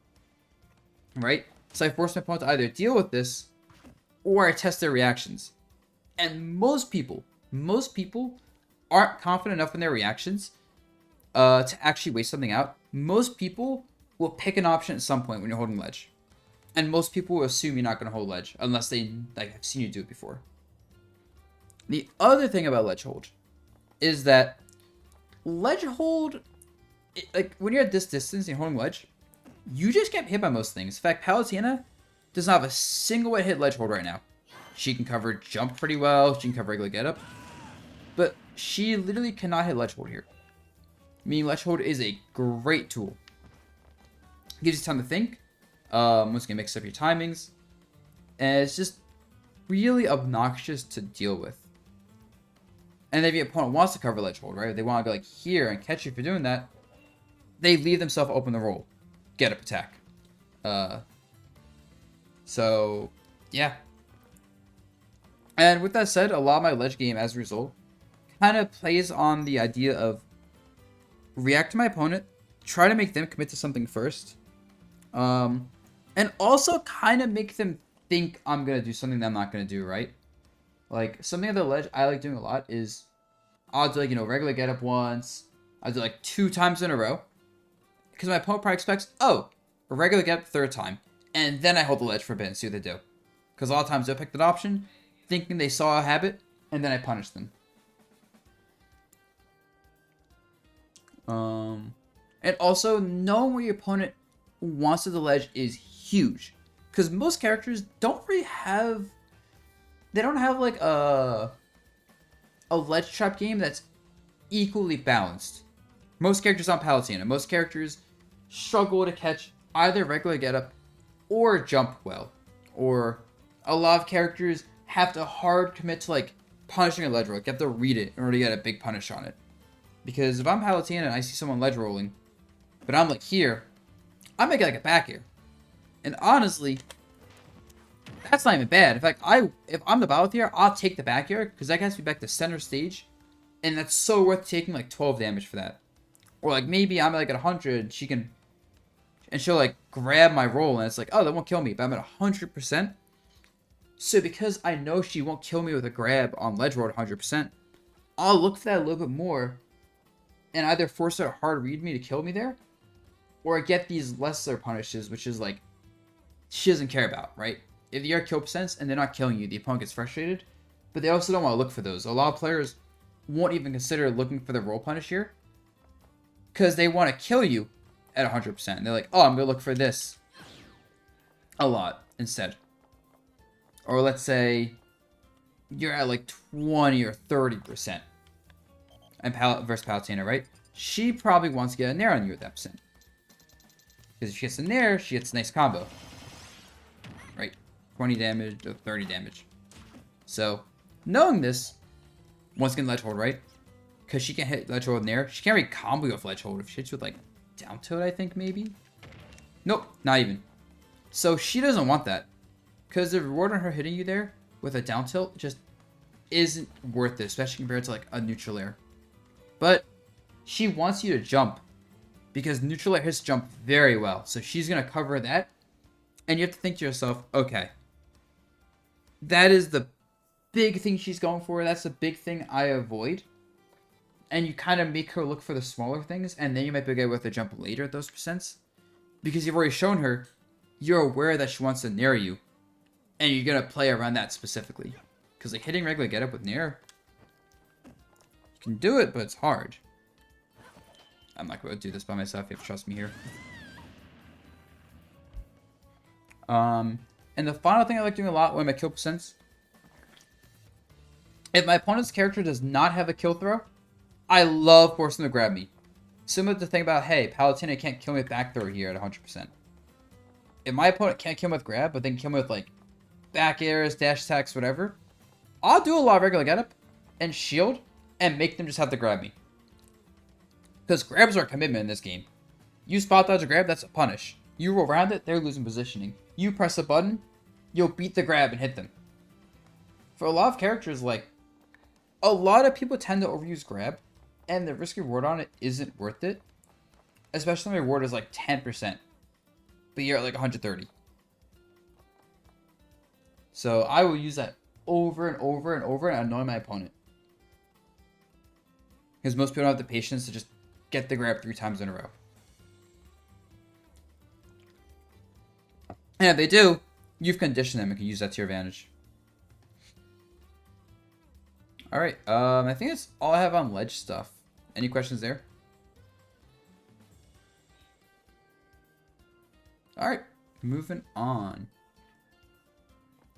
Speaker 1: Right? So I force my opponent to either deal with this or I test their reactions. And most people aren't confident enough in their reactions to actually wait something out. Most people will pick an option at some point when you're holding ledge. And most people will assume you're not going to hold ledge unless they like have seen you do it before. The other thing about ledge hold is that ledge hold, like when you're at this distance and you're holding ledge, you just get hit by most things. In fact, Palutena does not have a single way to hit ledge hold right now. She can cover jump pretty well, she can cover regular get up, but she literally cannot hit ledge hold here. Meaning ledge hold is a great tool. Gives you time to think. Once again, mix up your timings. And it's just really obnoxious to deal with. And if your opponent wants to cover ledge hold, right? They want to go like here and catch you for doing that. They leave themselves open to roll. Get up attack. So, yeah. And with that said, a lot of my ledge game, as a result, kind of plays on the idea of react to my opponent, try to make them commit to something first, and also kind of make them think I'm going to do something that I'm not going to do, right? Like, something on the ledge I like doing a lot is I'll do, like, you know, regular get up once. I'll do, like, 2 times in a row. Because my opponent probably expects, oh, a regular get up 3rd time. And then I hold the ledge for a bit and see what they do. Because a lot of times they'll pick that option, thinking they saw a habit, and then I punish them. And also, knowing where your opponent wants to the ledge is huge. Because most characters don't really have... They don't have, like, a ledge trap game that's equally balanced. Most characters on Palutena, most characters struggle to catch either regular get up or jump well. Or a lot of characters have to hard commit to, like, punishing a ledge roll. You have to read it in order to get a big punish on it. Because if I'm Palutena and I see someone ledge rolling, but I'm like here, I might get like a back air. And honestly, that's not even bad. In fact, if I'm the battle here, I'll take the back air because that gets me back to center stage, and that's so worth taking like 12 damage for that. Or like maybe I'm like at 100, she'll like grab my roll and it's like, oh, that won't kill me, but I'm at 100%. So because I know she won't kill me with a grab on ledge roll at 100%, I'll look for that a little bit more and either force her to hard read me to kill me there, or get these lesser punishes, which is like, she doesn't care about, right? If you're kill percents and they're not killing you, the opponent gets frustrated, but they also don't want to look for those. A lot of players won't even consider looking for the roll punish here, because they want to kill you at 100%. They're like, oh, I'm going to look for this a lot instead. Or let's say you're at like 20 or 30%. And versus Palutena, right? She probably wants to get a nair on you at that percent. Because if she gets a nair, she gets a nice combo. Right? 20 damage or 30 damage. So, knowing this, once again, ledge hold, right? Because she can hit ledge hold with nair. She can't really combo you with ledge hold if she hits with like down tilt, I think, maybe? Nope, not even. So, she doesn't want that. Because the reward on her hitting you there with a down tilt just isn't worth it, especially compared to like a neutral air. But she wants you to jump because neutral air hits jump very well. So she's going to cover that. And you have to think to yourself, okay, that is the big thing she's going for. That's the big thing I avoid. And you kind of make her look for the smaller things. And then you might be able to jump later at those percents. Because you've already shown her, you're aware that she wants to nair you. And you're going to play around that specifically. Because like hitting regular get up with nair, you can do it, but it's hard. I'm not going to do this by myself. You have to trust me here. And the final thing I like doing a lot when my kill percents, if my opponent's character does not have a kill throw, I love forcing them to grab me. Similar to the thing about, hey, Palutena can't kill me with back throw here at 100%. If my opponent can't kill me with grab, but then kill me with, like, back airs, dash attacks, whatever, I'll do a lot of regular getup and shield and make them just have to grab me. Because grabs are a commitment in this game. You spot dodge a grab, that's a punish. You roll around it, they're losing positioning. You press a button, you'll beat the grab and hit them. For a lot of characters, like, a lot of people tend to overuse grab, and the risk reward on it isn't worth it. Especially when the reward is like 10%, but you're at like 130. So I will use that over and over and over and annoy my opponent. Because most people don't have the patience to just get the grab 3 times in a row. And if they do, you've conditioned them and can use that to your advantage. Alright, I think that's all I have on ledge stuff. Any questions there? Alright, moving on.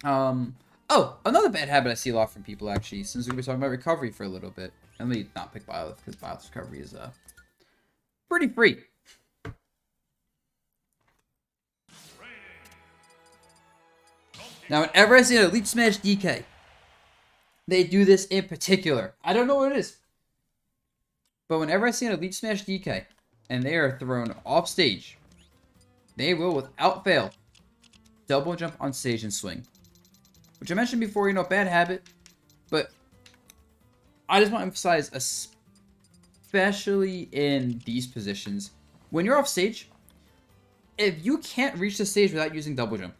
Speaker 1: Oh, another bad habit I see a lot from people, actually, since we were talking about recovery for a little bit. Let me not pick Byleth, because Byleth's recovery is, pretty free. Now, whenever I see an Elite Smash DK, they do this in particular. I don't know what it is. But whenever I see an Elite Smash DK, and they are thrown off stage, they will, without fail, double jump on stage and swing. Which I mentioned before, bad habit. But I just want to emphasize, especially in these positions, when you're off stage, if you can't reach the stage without using double jump,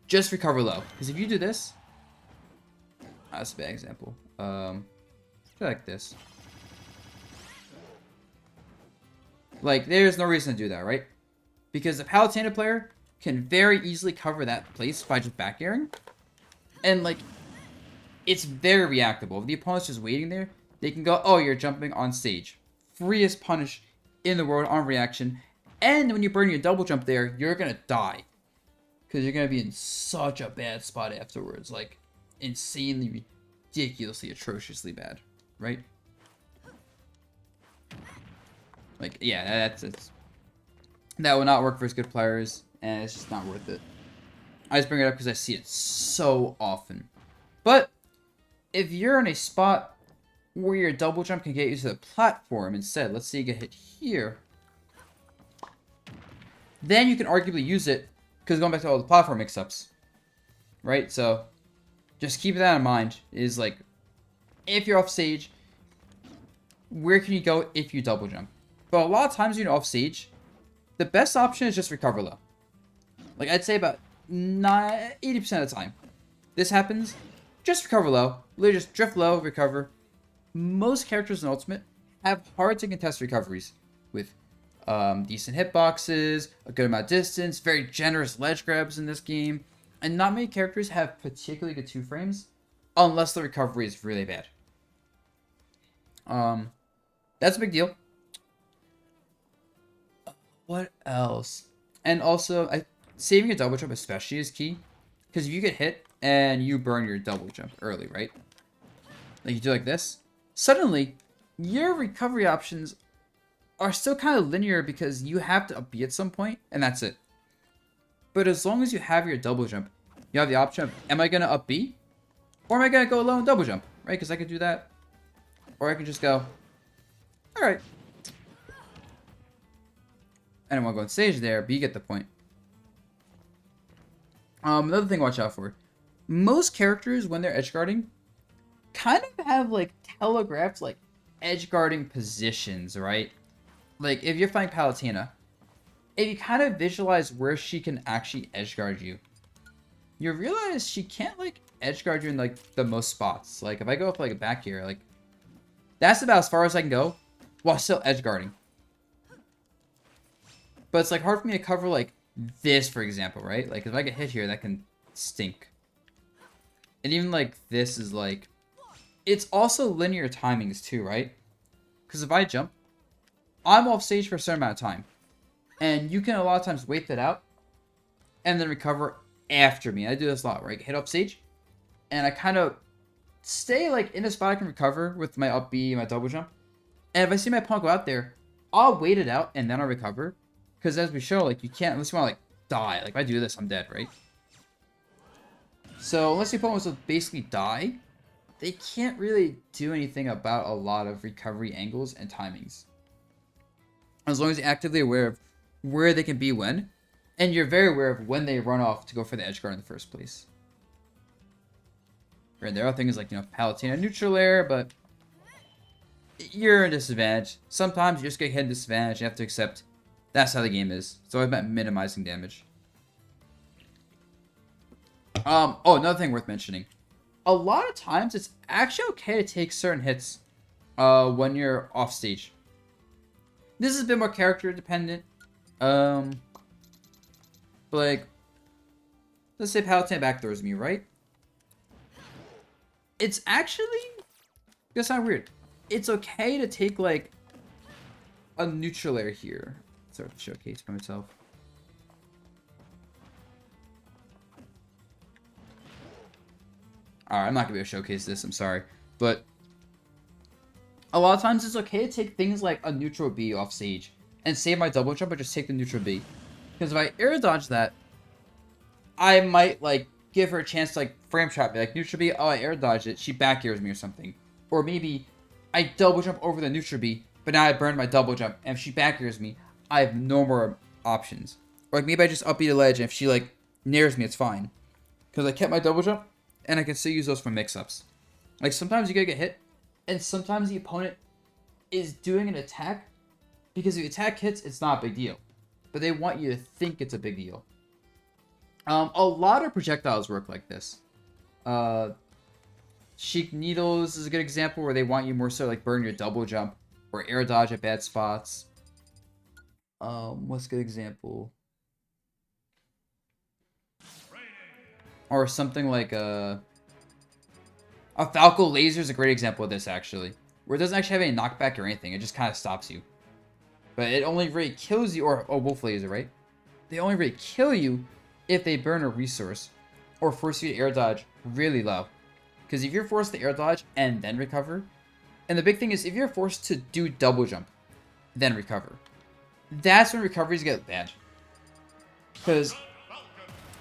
Speaker 1: just recover low. Because if you do this, that's a bad example. Like this. Like, there's no reason to do that, right? Because the Palutena player can very easily cover that place by just back airing. And, like, it's very reactable. If the opponent's just waiting there, they can go, oh, you're jumping on stage. Freest punish in the world on reaction. And when you burn your double jump there, you're going to die. Because you're going to be in such a bad spot afterwards. Like, insanely, ridiculously, atrociously bad. Right? Like, yeah, that will not work for as good players, and it's just not worth it. I just bring it up because I see it so often. But if you're in a spot where your double jump can get you to the platform instead, let's say you get hit here, then you can arguably use it, because going back to all the platform mix-ups, right? So just keep that in mind, is like, if you're off stage, where can you go if you double jump? But a lot of times when you're off stage, the best option is just recover low. Like, I'd say about 80% of the time. This happens, just recover low. Literally just drift low, recover. Most characters in Ultimate have hard to contest recoveries with decent hitboxes, a good amount of distance, very generous ledge grabs in this game. And not many characters have particularly good 2 frames unless the recovery is really bad. That's a big deal. What else? And also, saving your double jump especially is key. Because if you get hit and you burn your double jump early, right? Like you do like this. Suddenly, your recovery options are still kind of linear because you have to up B at some point, and that's it. But as long as you have your double jump, you have the option of, am I going to up B? Or am I going to go low and double jump? Right? Because I could do that. Or I could just go, alright. I don't want to go on stage there, but you get the point. Another thing to watch out for. Most characters, when they're edge guarding, kind of have, like, telegraphed, like, edge guarding positions, right? Like, if you're fighting Palutena, if you kind of visualize where she can actually edge guard you, you realize she can't, like, edge guard you in, like, the most spots. Like, if I go up, like, a back here, like, that's about as far as I can go while still edge guarding. But it's, like, hard for me to cover, like, this, for example, right? Like, if I get hit here, that can stink. And even, like, this is, like... It's also linear timings, too, right? Because if I jump, I'm off stage for a certain amount of time. And you can a lot of times wait that out and then recover after me. I do this a lot, right? Hit up stage, and I kind of stay like in a spot I can recover with my up B, my double jump. And if I see my opponent go out there, I'll wait it out and then I'll recover. Because as we show, like, you can't, unless you want to, like, die. Like, if I do this, I'm dead, right? So, unless the opponent wants to basically die, they can't really do anything about a lot of recovery angles and timings. As long as you're actively aware of where they can be when, and you're very aware of when they run off to go for the edge guard in the first place. Right, there are things like, Palutena neutral air, but you're in disadvantage. Sometimes you just get hit in disadvantage. You have to accept that's how the game is. It's always about minimizing damage. Oh, another thing worth mentioning. A lot of times, it's actually okay to take certain hits when you're off stage. This is a bit more character dependent. But like, let's say Palutena backthrows me, right? It's actually, gonna sound weird. It's okay to take like a neutral air here. Start to showcase by myself. Alright, I'm not gonna be able to showcase this, I'm sorry. But a lot of times it's okay to take things like a neutral B off stage and save my double jump, but just take the neutral B. Because if I air dodge that, I might like give her a chance to like frame trap me. Like neutral B, oh, I air dodged it, she back airs me or something. Or maybe I double jump over the neutral B, but now I burned my double jump, and if she back airs me, I have no more options. Or like maybe I just up B the ledge, and if she like nairs me, it's fine. Because I kept my double jump, and I can still use those for mix-ups. Like sometimes you gotta get hit, and sometimes the opponent is doing an attack, because if the attack hits, it's not a big deal. But they want you to think it's a big deal. A lot of projectiles work like this. Sheik Needles is a good example where they want you more so like burn your double jump or air dodge at bad spots. What's a good example? Or something like a Falco Laser is a great example of this actually, where it doesn't actually have any knockback or anything. It just kind of stops you, but it only really kills you. Or Wolf Laser, right? They only really kill you if they burn a resource or force you to air dodge really low. Because if you're forced to air dodge and then recover, and the big thing is if you're forced to do double jump, then recover, that's when recoveries get bad. Because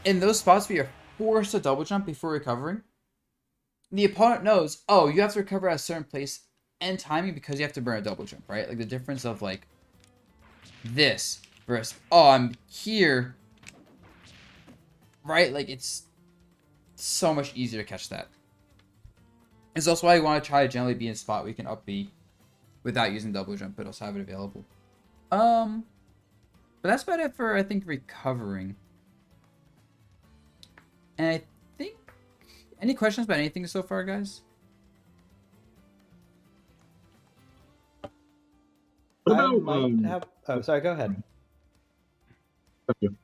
Speaker 1: in those spots where you're forced to double jump before recovering, the opponent knows, oh, you have to recover at a certain place and timing because you have to burn a double jump, right? Like the difference of like this versus, oh, I'm here, right? Like it's so much easier to catch that. It's also why you want to try to generally be in a spot where you can up B without using double jump, but also have it available. But that's about it for, I think, recovering. And I think, any questions about anything so far, guys?
Speaker 2: What
Speaker 7: I
Speaker 2: about
Speaker 7: might have. Oh, sorry. Go ahead.
Speaker 2: thank you.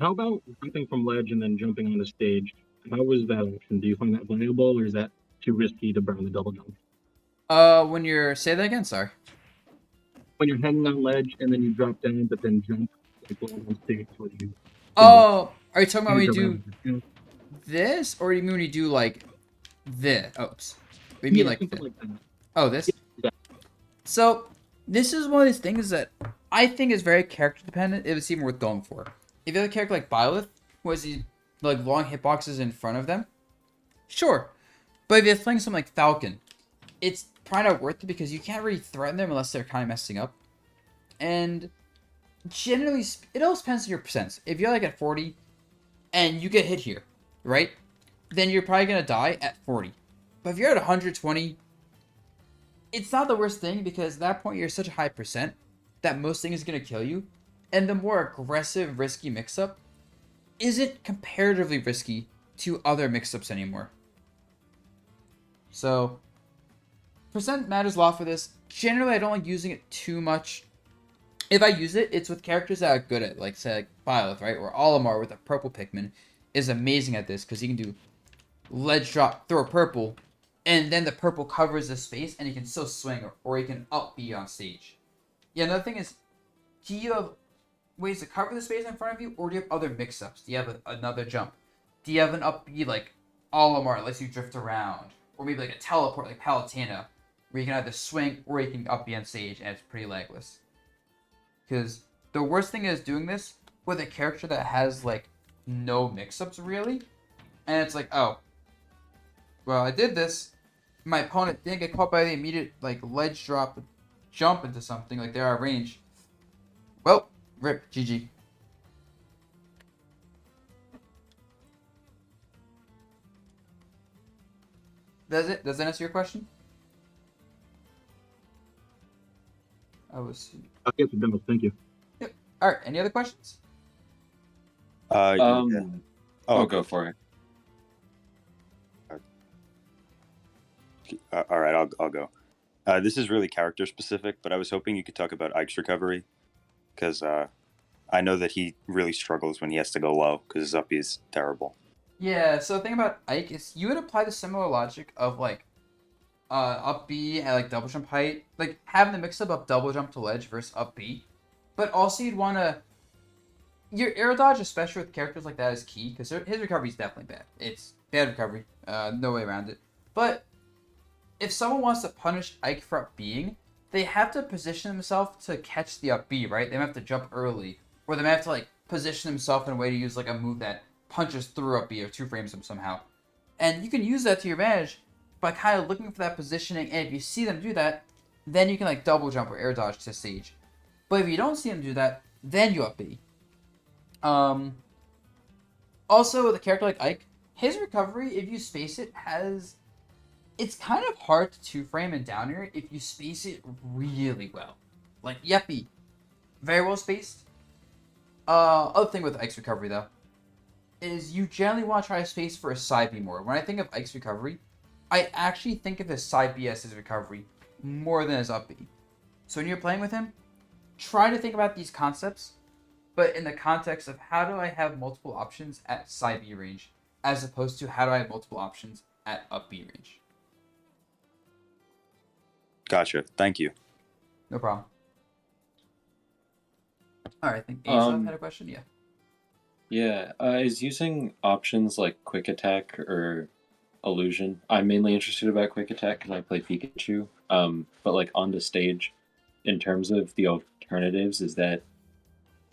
Speaker 2: How about jumping from ledge and then jumping on the stage? How was that option? Do you find that valuable, or is that too risky to burn the double jump?
Speaker 1: When you're, say that again, sorry.
Speaker 2: When you're hanging on ledge and then you drop down, but then jump like while on stage, where you
Speaker 1: Oh, are you talking about when you
Speaker 2: use
Speaker 1: do
Speaker 2: around, you know?
Speaker 1: this, or do you mean when you do like this? Oops. What do you mean
Speaker 2: Yeah,
Speaker 1: like
Speaker 2: something
Speaker 1: this?
Speaker 2: like that.
Speaker 1: Oh, this?
Speaker 2: Yeah.
Speaker 1: So, this is one of these things that I think is very character dependent. If it's even worth going for. If you have a character like Byleth, who has these like long hitboxes in front of them, sure. But if you're playing something like Falcon, it's probably not worth it because you can't really threaten them unless they're kind of messing up. And generally, it all depends on your percents. If you're like at 40 and you get hit here, right? Then you're probably going to die at 40. But if you're at 120, it's not the worst thing because at that point you're such a high percent that most things are going to kill you. And the more aggressive, risky mix-up isn't comparatively risky to other mix-ups anymore. So, percent matters a lot for this. Generally, I don't like using it too much. If I use it, it's with characters that are good at, like, say, like Byleth, right? Or Olimar with a purple Pikmin is amazing at this because he can do ledge drop, throw purple, and then the purple covers the space and he can still swing or he can up B on stage. Yeah, another thing is, do you have ways to cover the space in front of you, or do you have other mix-ups? Do you have another jump? Do you have an up B like Olimar that lets you drift around? Or maybe like a teleport like Palutena, where you can either swing or you can up B on stage, and it's pretty legless. Because the worst thing is doing this with a character that has like no mix-ups really, and it's like, oh, well, I did this. My opponent didn't get caught by the immediate like ledge drop, jump into something like they're out of range. Well, rip, GG. Does it? Does that answer your question? I was.
Speaker 2: Yes, it does. Thank you.
Speaker 1: Yep. All right. Any other questions?
Speaker 8: Yeah.
Speaker 3: Oh, go for it.
Speaker 8: All right, I'll go. This is really character specific, but I was hoping you could talk about Ike's recovery, because I know that he really struggles when he has to go low because his up B is terrible.
Speaker 1: Yeah. So the thing about Ike is you would apply the similar logic of like up B at like double jump height, like having the mix up double jump to ledge versus up B, but also you'd want to your air dodge, especially with characters like that, is key because his recovery is definitely bad. It's bad recovery, no way around it. But if someone wants to punish Ike for up being, they have to position themselves to catch the up B, right? They might have to jump early, or they might have to like position themselves in a way to use like a move that punches through up B or two frames them somehow. And you can use that to your advantage by kind of looking for that positioning, and if you see them do that, then you can like double jump or air dodge to stage. But if you don't see them do that, then you up B. Also, with a character like Ike, his recovery, if you space it, it's kind of hard to two-frame and down air if you space it really well. Like, Yeppy, very well spaced. Other thing with Ike's recovery, though, is you generally want to try to space for a side B more. When I think of Ike's recovery, I actually think of his side B as his recovery more than his up B. So when you're playing with him, try to think about these concepts, but in the context of how do I have multiple options at side B range, as opposed to how do I have multiple options at up B range.
Speaker 8: Gotcha. Thank you.
Speaker 1: No problem. All right, I think Asa had a question. Yeah.
Speaker 3: Yeah, is using options like quick attack or illusion. I'm mainly interested about quick attack because I play Pikachu. But like on the stage, in terms of the alternatives, is that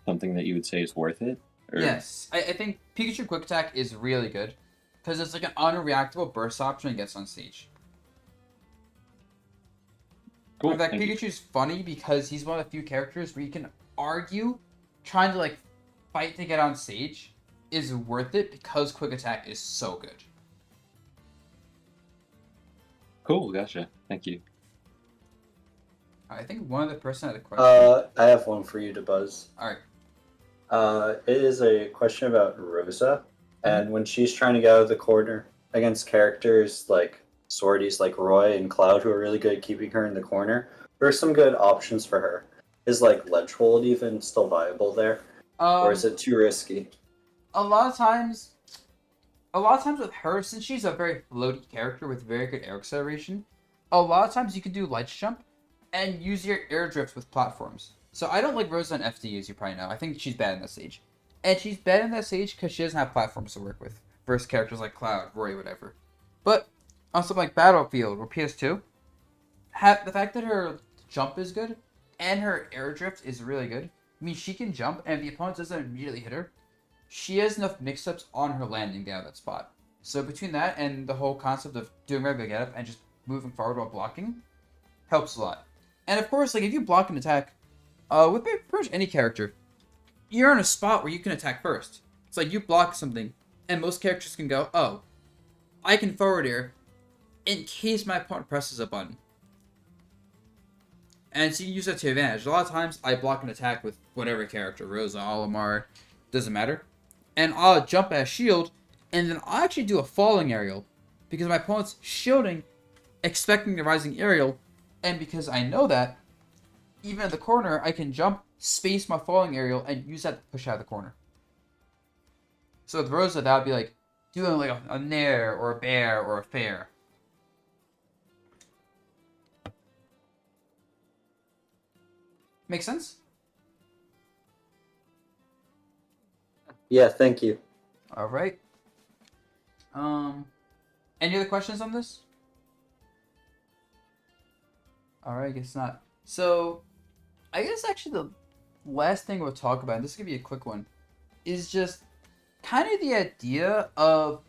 Speaker 3: something that you would say is worth it? Or...
Speaker 1: Yes, I think Pikachu quick attack is really good because it's like an unreactable burst option it gets on stage.
Speaker 3: Cool.
Speaker 1: In fact,
Speaker 3: thank you.
Speaker 1: Pikachu's funny because he's one of the few characters where you can argue trying to like fight to get on stage is worth it because quick attack is so good.
Speaker 3: Cool, gotcha. Thank you.
Speaker 1: I think one other person had a question.
Speaker 4: I have one for you, Dabuz.
Speaker 1: All right.
Speaker 4: It is a question about Rosa, and when she's trying to get out of the corner against characters like Swordies like Roy and Cloud, who are really good at keeping her in the corner, there are some good options for her. Is like ledge hold even still viable there, or is it too risky?
Speaker 1: A lot of times with her, since she's a very floaty character with very good air acceleration, a lot of times you can do ledge jump and use your air drift with platforms. So I don't like Rosa on FD, as you probably know. I think she's bad in that stage. And she's bad in that stage because she doesn't have platforms to work with versus characters like Cloud, Roy, whatever. But on something like Battlefield or PS2, the fact that her jump is good and her air drift is really good means she can jump, and if the opponent doesn't immediately hit her, she has enough mix-ups on her landing down that spot. So between that and the whole concept of doing regular get-up and just moving forward while blocking, helps a lot. And of course, like if you block an attack, with pretty much any character, you're in a spot where you can attack first. It's like you block something, and most characters can go, oh, I can forward air in case my opponent presses a button. And so you can use that to your advantage. A lot of times, I block an attack with whatever character, Rosa, Olimar, doesn't matter. And I'll jump at a shield, and then I'll actually do a falling aerial, because my opponent's shielding, expecting the rising aerial, and because I know that, even in the corner, I can jump, space my falling aerial, and use that to push out of the corner. So with Rosa, that would be like doing like a nair, or a bear, or a fair. Make sense?
Speaker 4: Yeah, thank you.
Speaker 1: All right. Any other questions on this? All right, I guess not. So, I guess actually the last thing we'll talk about, and this is gonna be a quick one, is just kind of the idea of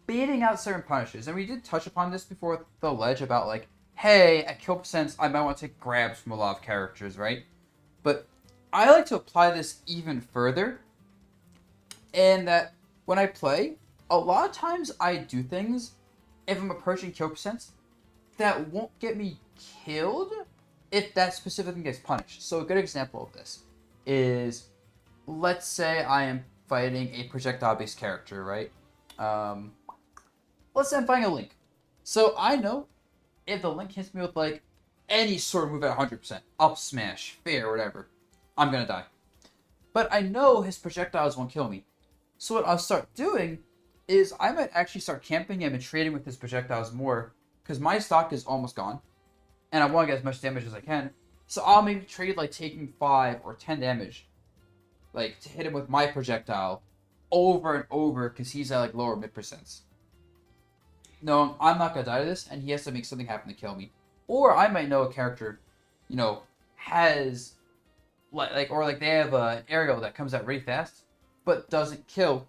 Speaker 1: baiting out certain punishes. And we did touch upon this before with the ledge about like, hey, at kill percents, I might want to take grabs from a lot of characters, right? But I like to apply this even further, in that when I play, a lot of times I do things if I'm approaching kill percents that won't get me killed if that specific thing gets punished. So a good example of this is, let's say I am fighting a projectile-based character, right? Let's say I'm fighting a Link. So I know if the Link hits me with like any sort of move at 100%, up smash, fair, whatever, I'm gonna die. But I know his projectiles won't kill me. So what I'll start doing is I might actually start camping him and trading with his projectiles more, because my stock is almost gone, and I want to get as much damage as I can. So I'll maybe trade like taking 5 or 10 damage, like to hit him with my projectile over and over, because he's at like lower mid percents. Knowing I'm not gonna die to this, and he has to make something happen to kill me. Or I might know a character, has like they have an aerial that comes out really fast, but doesn't kill.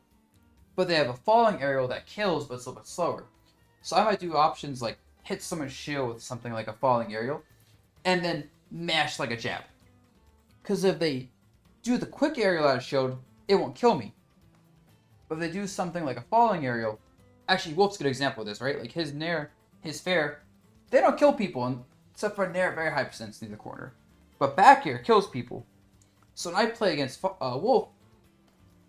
Speaker 1: But they have a falling aerial that kills, but it's a little bit slower. So I might do options like hit someone's shield with something like a falling aerial, and then mash like a jab. Because if they do the quick aerial out of shield, it won't kill me. But if they do something like a falling aerial, actually Wolf's a good example of this, right? Like his Nair, his fair, they don't kill people, except for Nair at very high percents near the corner. But back air kills people. So when I play against Wolf,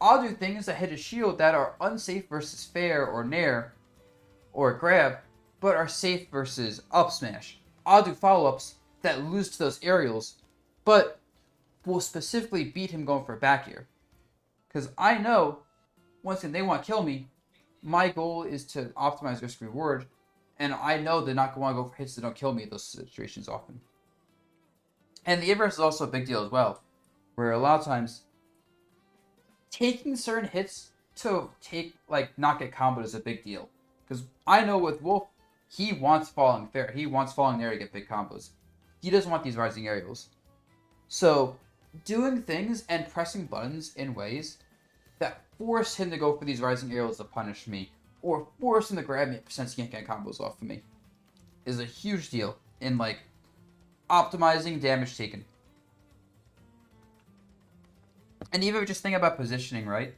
Speaker 1: I'll do things that hit his shield that are unsafe versus fair or Nair or grab, but are safe versus up smash. I'll do follow-ups that lose to those aerials, but will specifically beat him going for back air. Because I know, once again, they want to kill me. My goal is to optimize risk reward, and I know they're not going to want to go for hits that don't kill me in those situations often. And the inverse is also a big deal as well, where a lot of times taking certain hits to not get comboed is a big deal. Because I know with Wolf, he wants falling fair. He wants falling there to get big combos. He doesn't want these rising aerials. So doing things and pressing buttons in ways that force him to go for these rising aerials to punish me, or force him to grab me since he can't get combos off of me, is a huge deal in optimizing damage taken. And even just think about positioning, right?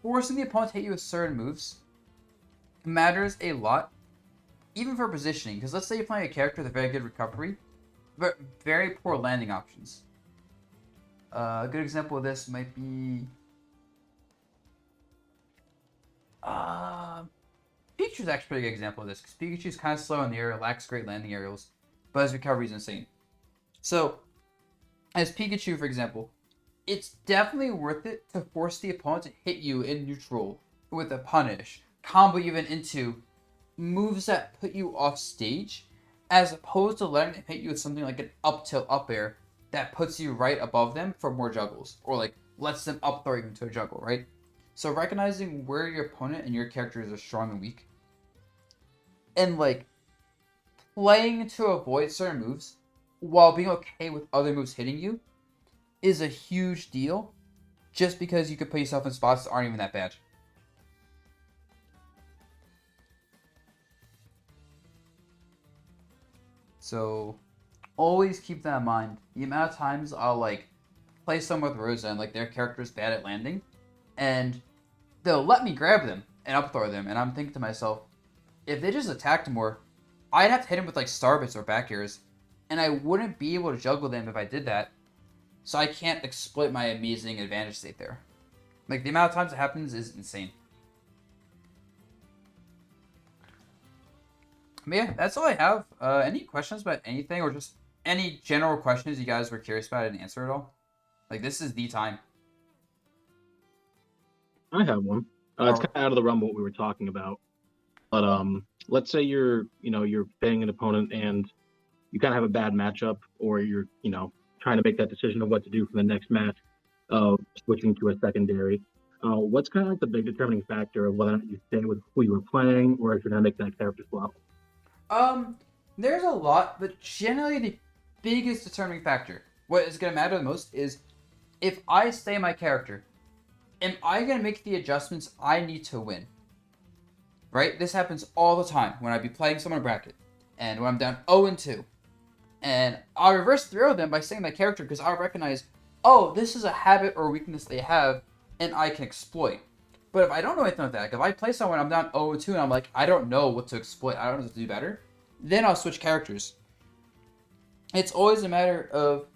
Speaker 1: Forcing the opponent to hit you with certain moves matters a lot, even for positioning. Because let's say you're playing a character with a very good recovery, but very poor landing options. A good example of this might be Pikachu's actually a pretty good example of this, because Pikachu's kind of slow in the air, lacks great landing aerials, but his recovery is insane. So, as Pikachu, for example, it's definitely worth it to force the opponent to hit you in neutral with a punish, combo even into moves that put you off stage, as opposed to letting them hit you with something like an up tilt up air that puts you right above them for more juggles, or lets them up throw you into a juggle, right? So recognizing where your opponent and your characters are strong and weak, and playing to avoid certain moves while being okay with other moves hitting you is a huge deal, just because you could put yourself in spots that aren't even that bad. So always keep that in mind. The amount of times I'll play someone with Rosa and their character's bad at landing, and they'll let me grab them and up throw them, and I'm thinking to myself, if they just attacked more, I'd have to hit him with starbits or back airs, and I wouldn't be able to juggle them if I did that. So I can't exploit my amazing advantage state there. The amount of times it happens is insane. But yeah, that's all I have. Any questions about anything, or just any general questions you guys were curious about and answer at all? This is the time.
Speaker 2: I have one. It's kind of out of the realm of what we were talking about. But let's say you're paying an opponent and you kind of have a bad matchup, or you're trying to make that decision of what to do for the next match, of switching to a secondary. What's kind of like the big determining factor of whether or not you stay with who you were playing, or if you're gonna make that character swap?
Speaker 1: There's a lot, but generally the biggest determining factor, what is going to matter the most, is if I stay my character, am I going to make the adjustments I need to win? Right? This happens all the time when I be playing someone in bracket, and when I'm down 0-2, and I'll reverse throw them by staying my character because I'll recognize, oh, this is a habit or weakness they have, and I can exploit. But if I don't know anything like that, like if I play someone, I'm down 0-2, and I'm like, I don't know what to exploit, I don't know what to do better, then I'll switch characters. It's always a matter of,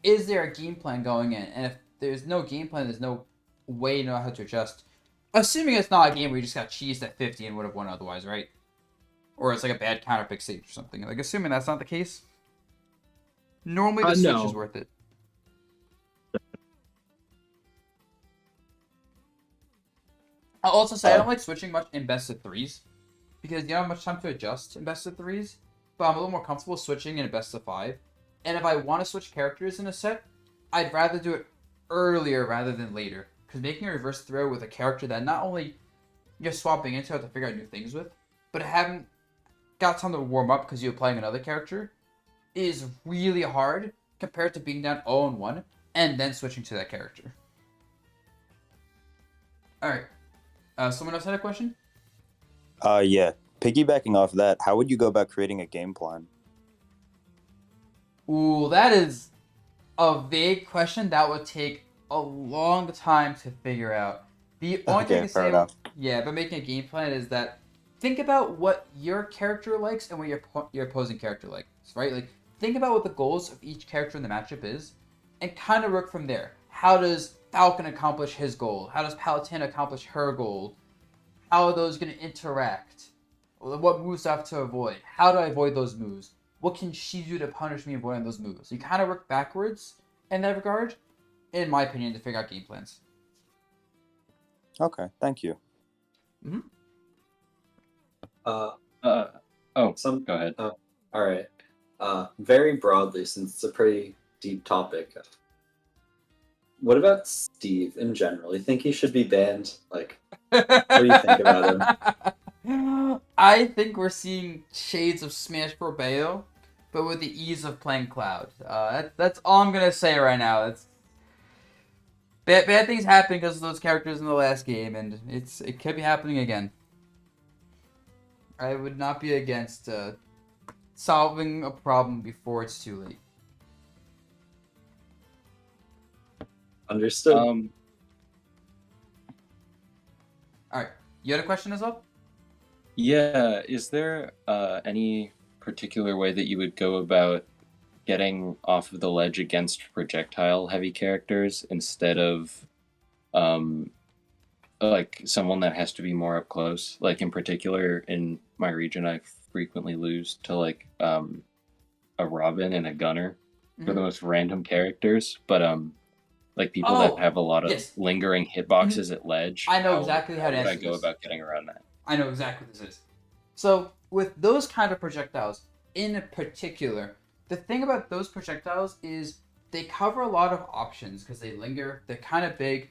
Speaker 1: is there a game plan going in? And if there's no game plan, there's no way to know how to adjust. Assuming it's not a game where you just got cheesed at 50 and would have won otherwise, right? Or it's like a bad counter pick stage or something. Like, assuming that's not the case, normally the switch is worth it. I'll also say I don't like switching much in best of threes, because you don't have much time to adjust in best of threes, but I'm a little more comfortable switching in a best of 5. And if I want to switch characters in a set, I'd rather do it earlier rather than later, because making a reverse throw with a character that not only you're swapping into have to figure out new things with, but haven't got time to warm up because you're playing another character, is really hard compared to being down 0-1 and then switching to that character. Alright. Someone else had a question?
Speaker 8: Yeah. Piggybacking off that, how would you go about creating a game plan?
Speaker 1: Ooh, that is a vague question that would take a long time to figure out. The only thing to
Speaker 8: fair
Speaker 1: say,
Speaker 8: enough.
Speaker 1: yeah, about making a game plan is that think about what your character likes and what your opposing character likes, right? Like, think about what the goals of each character in the matchup is, and kind of work from there. How does Falcon accomplish his goal? How does Palutena accomplish her goal? How are those going to interact? What moves do I have to avoid? How do I avoid those moves? What can she do to punish me avoiding those moves? So you kind of work backwards in that regard, in my opinion, to figure out game plans.
Speaker 8: Okay, thank you.
Speaker 1: Mm-hmm.
Speaker 3: Go ahead.
Speaker 4: All right. Very broadly, since it's a pretty deep topic, what about Steve in general? You think he should be banned? Like, what do you think about
Speaker 1: him? I think we're seeing shades of Smash Bros. Bayo, but with the ease of playing Cloud. That's all I'm gonna say right now. It's bad things happen because of those characters in the last game, and it could be happening again. I would not be against solving a problem before it's too late.
Speaker 4: Understood.
Speaker 1: All right, you had a question as well?
Speaker 3: Yeah, is there any particular way that you would go about getting off of the ledge against projectile-heavy characters instead of, like, someone that has to be more up close? Like, in particular, in my region, I frequently lose to, like, a Robin and a Gunner for the most random characters, but, like, people that have a lot of lingering hitboxes at ledge.
Speaker 1: I know exactly how to answer
Speaker 3: I go
Speaker 1: this.
Speaker 3: about getting around that.
Speaker 1: I know exactly what this is. So, with those kind of projectiles, in particular, the thing about those projectiles is they cover a lot of options because they linger, they're kind of big,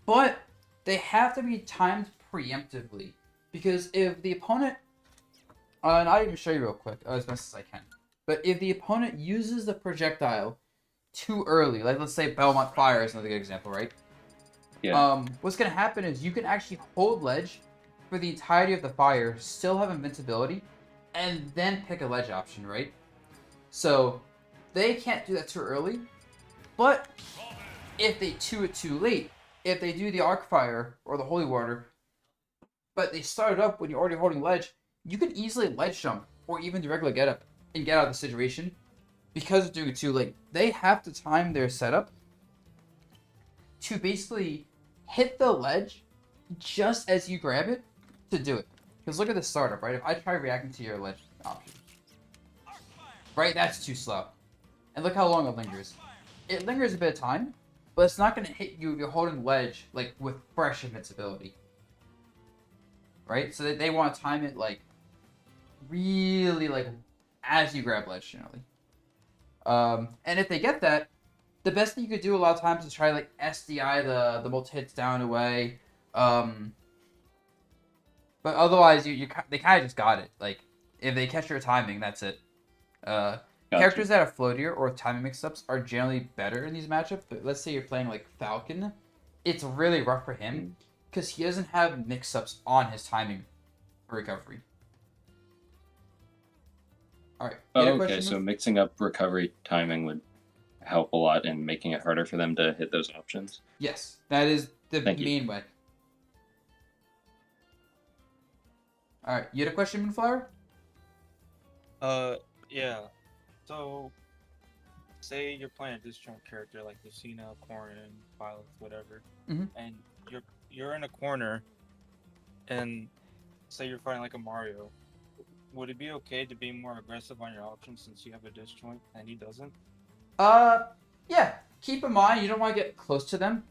Speaker 1: but they have to be timed preemptively. Because if the opponent, and I'll even show you real quick, as best as I can, but if the opponent uses the projectile too early, like let's say Belmont Fire is another good example, right?
Speaker 3: Yeah.
Speaker 1: What's going to happen is you can actually hold ledge for the entirety of the fire, still have invincibility, and then pick a ledge option, right? So, they can't do that too early, but if they do it too late, if they do the Arc Fire or the Holy Water, but they start it up when you're already holding ledge, you can easily ledge jump, or even do regular get up, and get out of the situation, because of doing it too late. They have to time their setup to basically hit the ledge just as you grab it to do it. Because look at the startup, right? If I try reacting to your ledge option, right, that's too slow. And look how long it lingers. It lingers a bit of time, but it's not going to hit you if you're holding ledge like with fresh invincibility. Right? So they want to time it like really like as you grab ledge generally. And if they get that, the best thing you could do a lot of times is try to like SDI the multi hits down away. But otherwise, they kind of just got it. Like if they catch your timing, that's it. Characters that have floatier or timing mix-ups are generally better in these matchups. But let's say you're playing like Falcon, it's really rough for him because he doesn't have mix-ups on his timing recovery. All right.
Speaker 3: Oh, okay, so mixing up recovery timing would help a lot in making it harder for them to hit those options.
Speaker 1: Yes, that is the main way. All right, you had a question, Moonflower?
Speaker 5: Yeah. So, say you're playing a disjoint character like Lucina, Corrin, Violet, whatever,
Speaker 1: Mhm.
Speaker 5: and you're in a corner, and say you're fighting like a Mario. Would it be okay to be more aggressive on your options since you have a disjoint and he doesn't?
Speaker 1: Yeah. Keep in mind you don't want to get close to them,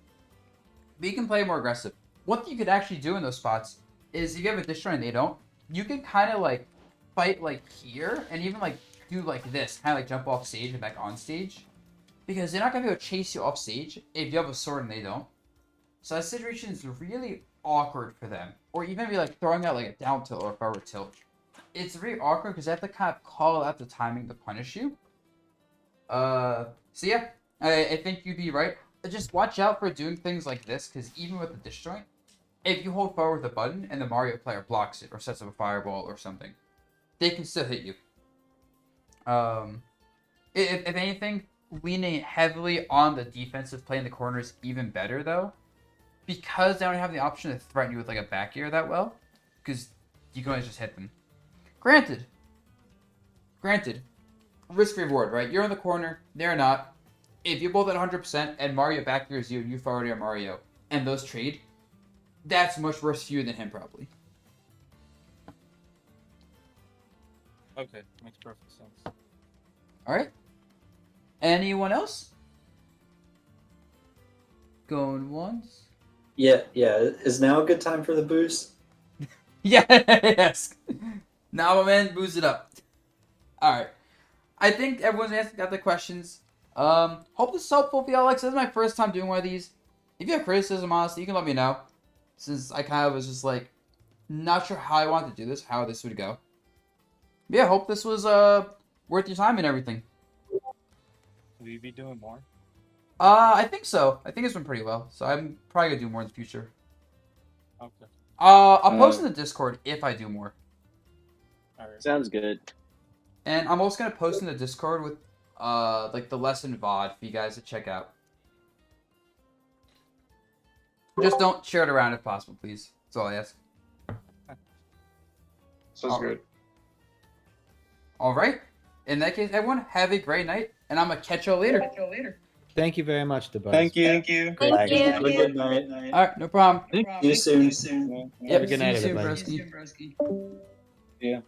Speaker 1: but you can play more aggressive. What you could actually do in those spots is if you have a disjoint and they don't, you can kind of like fight like here and even like do like this, kind of like jump off stage and back on stage, because they're not gonna be able to chase you off stage if you have a sword and they don't. So that situation is really awkward for them, or even be like throwing out like a down tilt or a forward tilt. It's really awkward because they have to kind of call out the timing to punish you. So yeah, I think you'd be right. Just watch out for doing things like this, because even with the disjoint, if you hold forward with a button and the Mario player blocks it or sets up a fireball or something, they can still hit you. If anything, leaning heavily on the defensive play in the corner is even better though, because they don't have the option to threaten you with like a back air that well, because you can always just hit them. Granted, risk reward, right? You're in the corner, they're not. If you're both at 100% and Mario back airs you and you forward your Mario, and those trade, that's much worse for you than him probably.
Speaker 5: Okay, makes perfect sense.
Speaker 1: All right. Anyone else? Going once.
Speaker 4: Yeah. Is now a good time for the booze?
Speaker 1: Yes. Now, my man, booze it up. All right. I think everyone's got the questions. Hope this is helpful for y'all. Like, this is my first time doing one of these. If you have criticism, honestly, you can let me know. Since I kind of was just like, not sure how I wanted to do this, how this would go. But yeah, hope this was worth your time and everything.
Speaker 5: Will you be doing more?
Speaker 1: I think so. I think it's been pretty well. So I'm probably gonna do more in the future.
Speaker 5: Okay.
Speaker 1: I'll post in the Discord if I do more.
Speaker 5: Alright.
Speaker 3: Sounds good.
Speaker 1: And I'm also gonna post in the Discord with like the lesson VOD for you guys to check out. Just don't share it around if possible, please. That's all I ask.
Speaker 6: Sounds good.
Speaker 1: All right. In that case, everyone, have a great night, and I'm gonna catch y'all later.
Speaker 7: Thank you very much, Dabuz.
Speaker 3: Thank you.
Speaker 8: Thank
Speaker 4: Have a good night.
Speaker 1: All right, no problem.
Speaker 4: See you soon.
Speaker 1: Yep,
Speaker 7: Good
Speaker 1: see
Speaker 7: night,
Speaker 1: you soon,
Speaker 7: everybody.
Speaker 1: broski.
Speaker 3: Yeah.